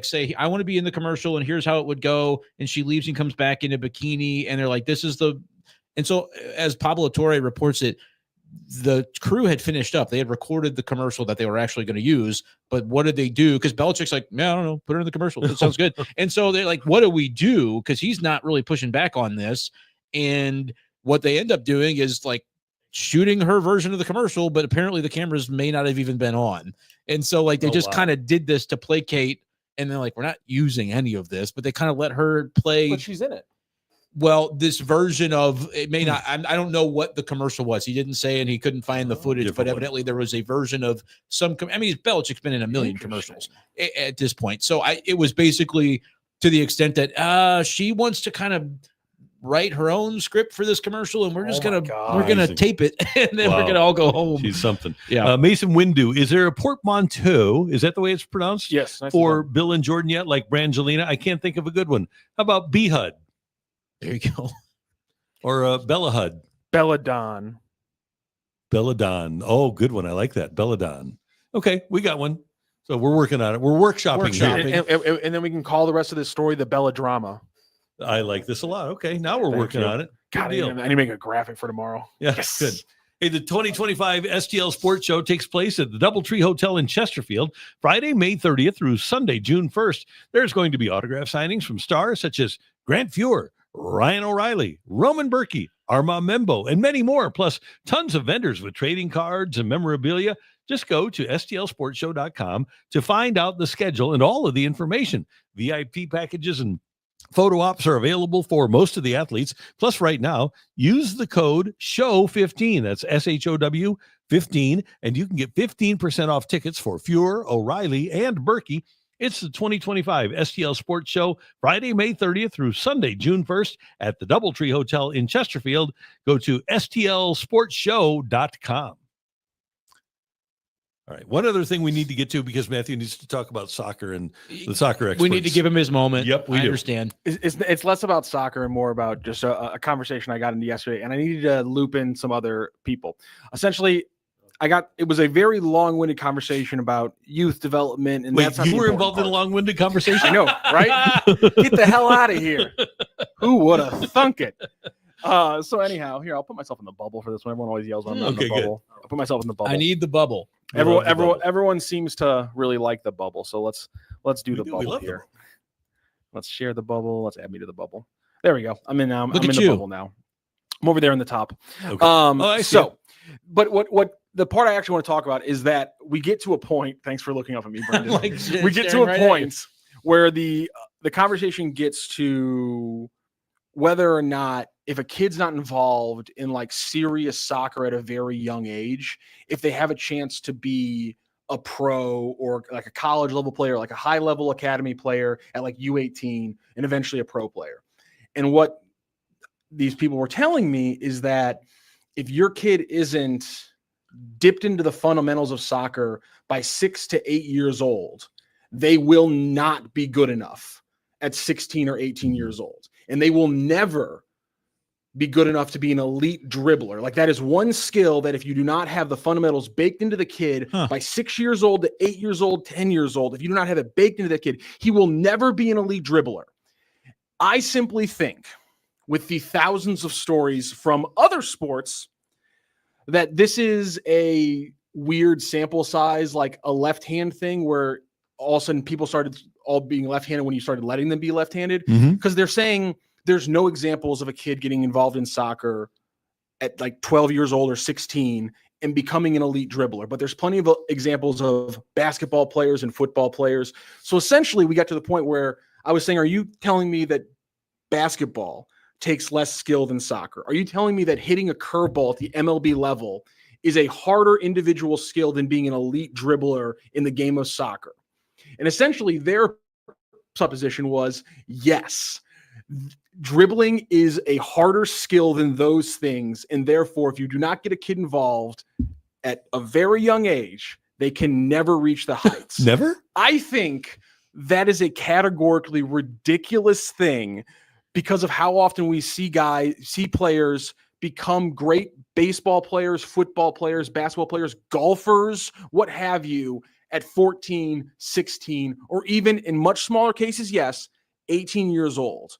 say, I want to be in the commercial and here's how it would go. And she leaves and comes back in a bikini. And they're like, this is the... And so as Pablo Torre reports it, the crew had finished up. They had recorded the commercial that they were actually going to use. But what did they do? Because Belichick's like, I don't know, put her in the commercial. It sounds good. And so they're like, what do we do? Because he's not really pushing back on this. And what they end up doing is shooting her version of the commercial, but apparently the cameras may not have even been on. And so they just kind of did this to placate. And they're like, we're not using any of this, but they kind of let her play. But she's in it. Well, this version of it may not, I don't know what the commercial was. He didn't say, and he couldn't find the footage, but evidently there was a version of Belichick's been in a million commercials at this point. So it was basically to the extent that she wants to kind of write her own script for this commercial, and we're just we're going to tape it, and then we're going to all go home. She's something. Yeah. Mason Windu, is there a portmanteau? Is that the way it's pronounced? Yes. For Bill and Jordan yet, like Brangelina? I can't think of a good one. How about B-Hud? There you go. Or Bella-Hud. Belladon. Oh, good one. I like that. Belladon. Okay, we got one. So we're working on it. We're workshopping. And then we can call the rest of this story the Bella Drama. I like this a lot. Okay, now we're working on it. God, I need to make a graphic for tomorrow. Yeah, yes. Good. Hey, the 2025 STL Sports Show takes place at the Doubletree Hotel in Chesterfield, Friday, May 30th through Sunday, June 1st. There's going to be autograph signings from stars such as Grant Fuhr, Ryan O'Reilly, Roman Berkey, Armand Membo, and many more, plus tons of vendors with trading cards and memorabilia. Just go to stlsportshow.com to find out the schedule and all of the information. VIP packages and photo ops are available for most of the athletes. Plus, right now, use the code SHOW15. That's SHOW 15, and you can get 15% off tickets for Fuhr, O'Reilly, and Berkey. It's the 2025 STL Sports Show, Friday, May 30th through Sunday, June 1st at the Doubletree Hotel in Chesterfield. Go to stlsportshow.com. All right. One other thing we need to get to, because Matthew needs to talk about soccer and the soccer experts. We need to give him his moment. Yep, we I do. understand. It's less about soccer and more about just a conversation I got into yesterday, and I needed to loop in some other people. Essentially, it was a very long-winded conversation about youth development, and Wait, that's you were involved in a long-winded conversation? I know, right? Get the hell out of here. Who would have thunk it? So anyhow, here, I'll put myself in the bubble for this one. Everyone always yells when I'm not in the bubble. I'll put myself in the bubble. I need the bubble. Everyone seems to really like the bubble. So let's do the bubble here. Let's share the bubble. Let's add me to the bubble. There we go. I'm in now. I'm in the bubble now. I'm over there in the top. Okay. I see it. But what the part I actually want to talk about is that we get to a point. Thanks for looking up at me, Brendan. We get to a point where the conversation gets to whether or not, if a kid's not involved in like serious soccer at a very young age, if they have a chance to be a pro or like a college level player, like a high level academy player at like U18 and eventually a pro player. And what these people were telling me is that if your kid isn't dipped into the fundamentals of soccer by 6 to 8 years old, they will not be good enough at 16 or 18 years old. And they will never be good enough to be an elite dribbler. Like, that is one skill that if you do not have the fundamentals baked into the kid by 6 years old to 8 years old, 10 years old, if you do not have it baked into the kid, he will never be an elite dribbler. I simply think, with the thousands of stories from other sports, that this is a weird sample size, like a left-hand thing where all of a sudden people started all being left-handed when you started letting them be left-handed, because they're saying there's no examples of a kid getting involved in soccer at like 12 years old or 16 and becoming an elite dribbler. But there's plenty of examples of basketball players and football players. So essentially we got to the point where I was saying, are you telling me that basketball takes less skill than soccer? Are you telling me that hitting a curveball at the MLB level is a harder individual skill than being an elite dribbler in the game of soccer? And essentially their supposition was, yes, dribbling is a harder skill than those things. And therefore, if you do not get a kid involved at a very young age, they can never reach the heights. Never? I think that is a categorically ridiculous thing, because of how often we see players become great baseball players, football players, basketball players, golfers, what have you, at 14, 16, or even in much smaller cases, 18 years old.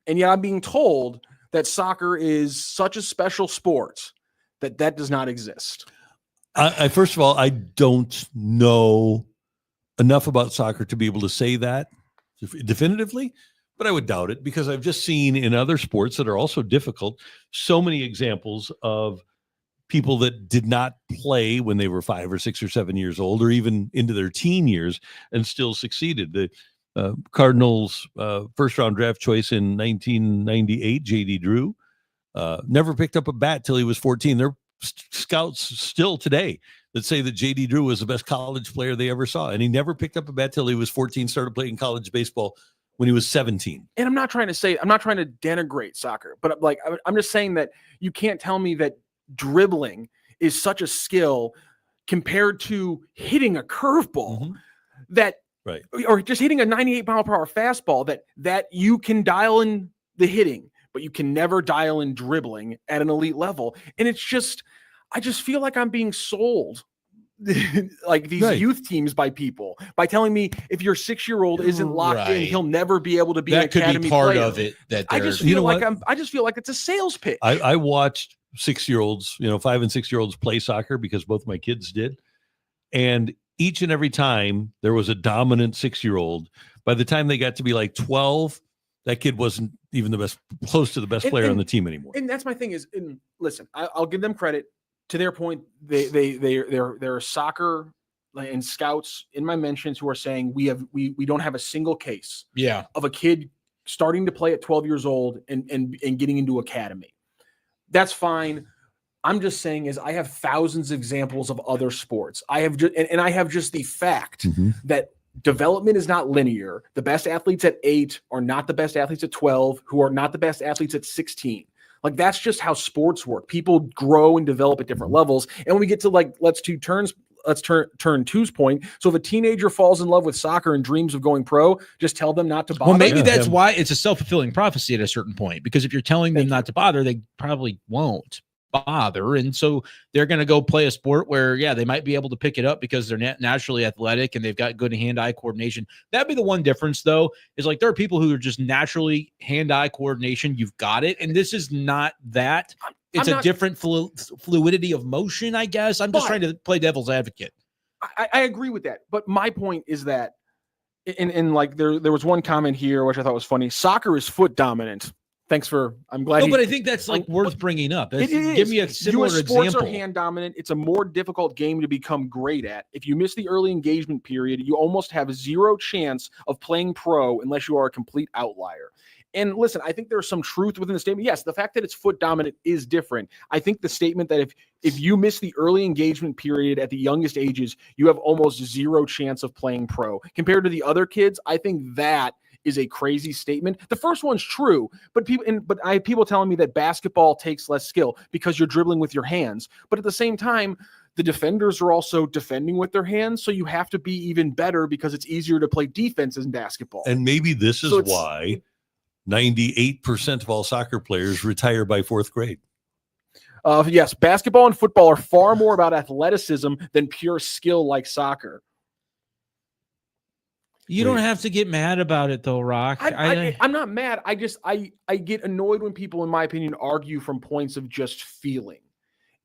And yet I'm being told that soccer is such a special sport that does not exist. I first of all, I don't know enough about soccer to be able to say that definitively, but I would doubt it, because I've just seen in other sports that are also difficult so many examples of people that did not play when they were 5 or 6 or 7 years old, or even into their teen years, and still succeeded. The Cardinals first round draft choice in 1998, JD Drew, never picked up a bat till he was 14. There are scouts still today that say that JD Drew was the best college player they ever saw, and he never picked up a bat till he was 14, started playing college baseball when he was 17. And I'm not trying to denigrate soccer, but like, I'm just saying that you can't tell me that dribbling is such a skill compared to hitting a curveball or just hitting a 98 mile per hour fastball that you can dial in the hitting, but you can never dial in dribbling at an elite level. And it's just, I just feel like I'm being sold like these youth teams by people by telling me if your 6-year-old isn't locked in, he'll never be able to be an academy player. That could be part of it. That I just feel like it's a sales pitch. I watched 6-year-olds, 5 and 6-year-olds play soccer because both my kids did. And each and every time there was a dominant 6-year-old, by the time they got to be like 12, that kid wasn't even close to the best player on the team anymore. And that's my thing is, listen, I'll give them credit. To their point, there are soccer and scouts in my mentions who are saying we don't have a single case of a kid starting to play at 12 years old and getting into academy. That's fine. I'm just saying is I have thousands of examples of other sports. I have just the fact that development is not linear. The best athletes at 8 are not the best athletes at 12, who are not the best athletes at 16. Like, that's just how sports work. People grow and develop at different levels. And when we get to let's turn two's point. So if a teenager falls in love with soccer and dreams of going pro, just tell them not to bother. Well, maybe that's why it's a self-fulfilling prophecy at a certain point, because if you're telling them not to bother, they probably won't bother. And so they're going to go play a sport where, they might be able to pick it up because they're naturally athletic and they've got good hand-eye coordination. That'd be the one difference, though, is there are people who are just naturally hand-eye coordination. You've got it. And this is not that. It's a different fluidity of motion, I guess. I'm just trying to play devil's advocate. I agree with that. But my point is that, there was one comment here, which I thought was funny. Soccer is foot dominant. Thanks for, I'm glad. No, but I think that's worth bringing up. Give me a similar US sports example. Are hand dominant. It's a more difficult game to become great at. If you miss the early engagement period, you almost have zero chance of playing pro unless you are a complete outlier. And listen, I think there's some truth within the statement. Yes, the fact that it's foot dominant is different. I think the statement that if you miss the early engagement period at the youngest ages, you have almost zero chance of playing pro. Compared to the other kids, I think that is a crazy statement. The first one's true, but I have people telling me that basketball takes less skill because you're dribbling with your hands. But at the same time, the defenders are also defending with their hands, so you have to be even better because it's easier to play defense in basketball. And maybe this is why 98% of all soccer players retire by 4th grade. Yes, basketball and football are far more about athleticism than pure skill like soccer. You don't have to get mad about it, though, Rock. I'm not mad. I get annoyed when people, in my opinion, argue from points of just feeling.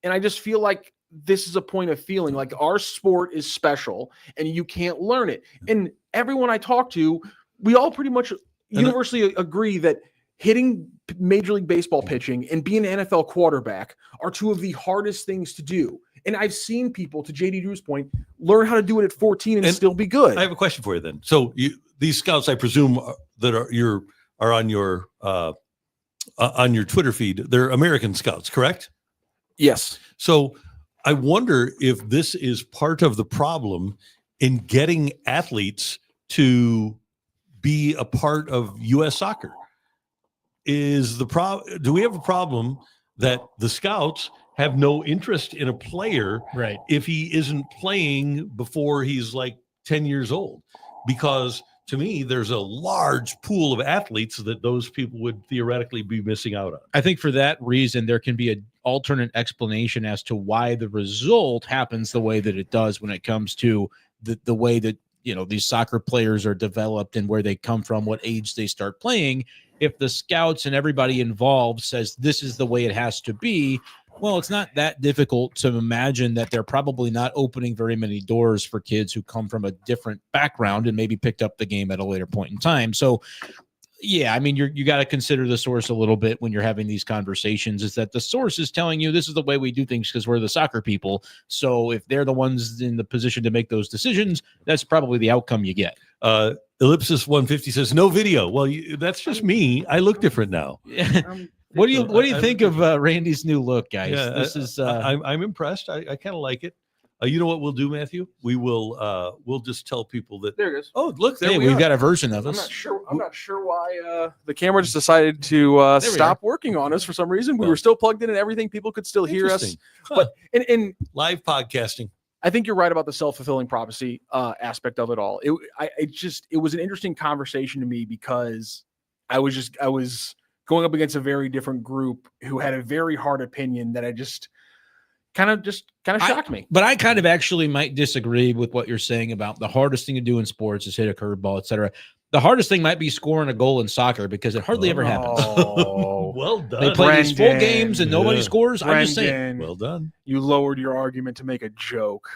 And I just feel like this is a point of feeling. Like, our sport is special, and you can't learn it. And everyone I talk to, we all pretty much universally agree that hitting Major League Baseball pitching and being an NFL quarterback are two of the hardest things to do. And I've seen people, to JD Drew's point, learn how to do it at 14 and still be good. I have a question for you then. So these scouts, I presume, that are on your Twitter feed, they're American scouts, correct? Yes. So I wonder if this is part of the problem in getting athletes to be a part of U.S. soccer. Do we have a problem that the scouts have no interest in a player if he isn't playing before he's 10 years old? Because to me, there's a large pool of athletes that those people would theoretically be missing out on. I think for that reason, there can be an alternate explanation as to why the result happens the way that it does when it comes to the way that these soccer players are developed and where they come from, what age they start playing. If the scouts and everybody involved says this is the way it has to be, well, it's not that difficult to imagine that they're probably not opening very many doors for kids who come from a different background and maybe picked up the game at a later point in time. So, yeah, I mean, you got to consider the source a little bit when you're having these conversations, is that the source is telling you this is the way we do things because we're the soccer people. So if they're the ones in the position to make those decisions, that's probably the outcome you get. Ellipsis 150 says no video. Well, that's just me. I look different now. What do you think of Randy's new look, guys? Yeah, this is I'm impressed. I kind of like it. You know what we'll do, Matthew? We'll just tell people that. There it is. Oh, look, we've got a version of us. I'm not sure why the camera just decided to stop working on us for some reason. We were still plugged in and everything. People could still hear us. But in live podcasting, I think you're right about the self-fulfilling prophecy aspect of it all. It was an interesting conversation to me because I was going up against a very different group who had a very hard opinion that I just kind of shocked me. But I kind of actually might disagree with what you're saying about the hardest thing to do in sports is hit a curveball, etc. The hardest thing might be scoring a goal in soccer because it hardly ever happens. Oh, Well done. They play these full Brenden. games and nobody Yeah. scores. I'm just saying. Brenden, Well done. you lowered your argument to make a joke.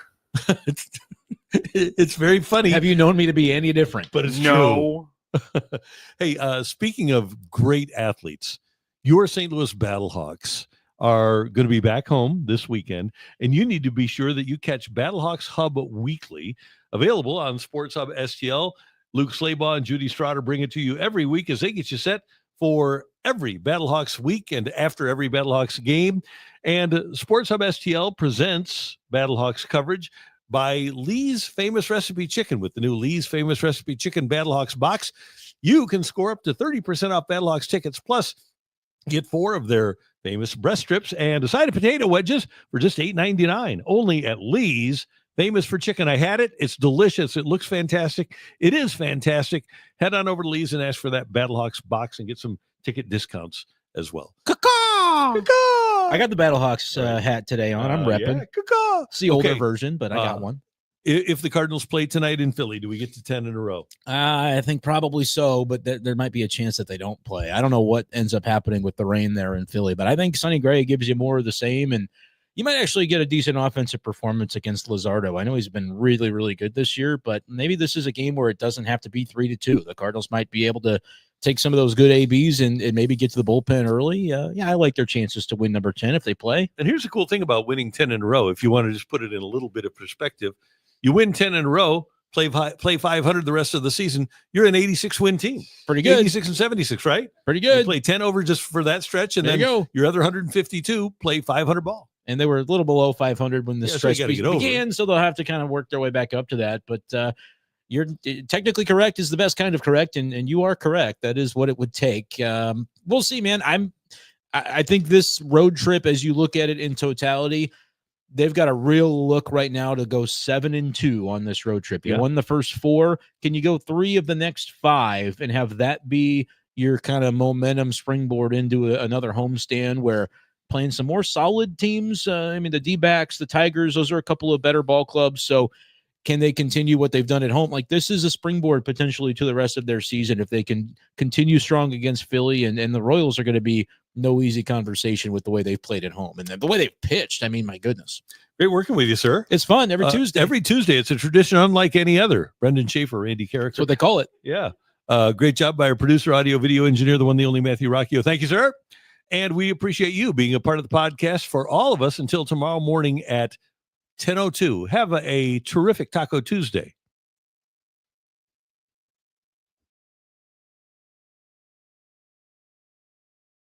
It's very funny, Have you known me to be any different? but it's true. No. Hey, speaking of great athletes, your St. Louis Battlehawks are going to be back home this weekend, and you need to be sure that you catch Battlehawks Hub Weekly, available on Sports Hub STL. Luke Slaybaugh and Judy Strotter bring it to you every week as they get you set for every Battlehawks week and after every Battlehawks game. And Sports Hub STL presents Battlehawks coverage by Lee's Famous Recipe Chicken. With the new Lee's Famous Recipe Chicken Battlehawks box, you can score up to 30% off Battlehawks tickets, plus get 4 of their famous breast strips and a side of potato wedges for just $8.99, only at Lee's Famous for Chicken. I had it. It's delicious. It looks fantastic. It is fantastic. Head on over to Lee's and ask for that Battlehawks box and get some ticket discounts as well. I got the Battlehawks hat today on. I'm repping. Yeah, caw-caw. It's the older Okay. version, but I got one. If the Cardinals play tonight in Philly, do we get to 10 in a row? I think probably so, but there might be a chance that they don't play. I don't know what ends up happening with the rain there in Philly, but I think Sonny Gray gives you more of the same, and you might actually get a decent offensive performance against Luzardo. I know he's been really, really good this year, but maybe this is a game where it doesn't have to be 3-2. The Cardinals might be able to take some of those good ABs and maybe get to the bullpen early. Yeah, I like their chances to win number 10 if they play. And here's the cool thing about winning 10 in a row. If you want to just put it in a little bit of perspective, you win 10 in a row, play 500 the rest of the season, you're an 86-win team. Pretty good. 86 and 76, right? Pretty You good. play 10 over just for that stretch, and There then you go. your other 152 play 500 ball. And they were a little below 500 when the Yeah, so you stretch gotta get over began, so they'll have to kind of work their way back up to that. But you're technically correct is the best kind of correct, and you are correct. That is what it would take. We'll see, man. I think this road trip, as you look at it in totality, they've got a real look right now to go 7-2 on this road trip. You won the first 4. Can you go 3 of the next 5 and have that be your kind of momentum springboard into another homestand where playing some more solid teams? I mean, the D-backs, the Tigers, those are a couple of better ball clubs. So can they continue what they've done at home? Like, this is a springboard potentially to the rest of their season if they can continue strong against Philly, and the Royals are going to be no easy conversation with the way they've played at home. And then the way they've pitched, I mean, my goodness. Great working with you, sir. It's fun every Tuesday. Every Tuesday. It's a tradition unlike any other. Brenden Schaeffer, Andy Karraker. That's what they call it. Yeah. Great job by our producer, audio, video engineer, the one, the only Matthew Rocchio. Thank you, sir. And we appreciate you being a part of the podcast. For all of us, until tomorrow morning at 10:02. Have a terrific Taco Tuesday.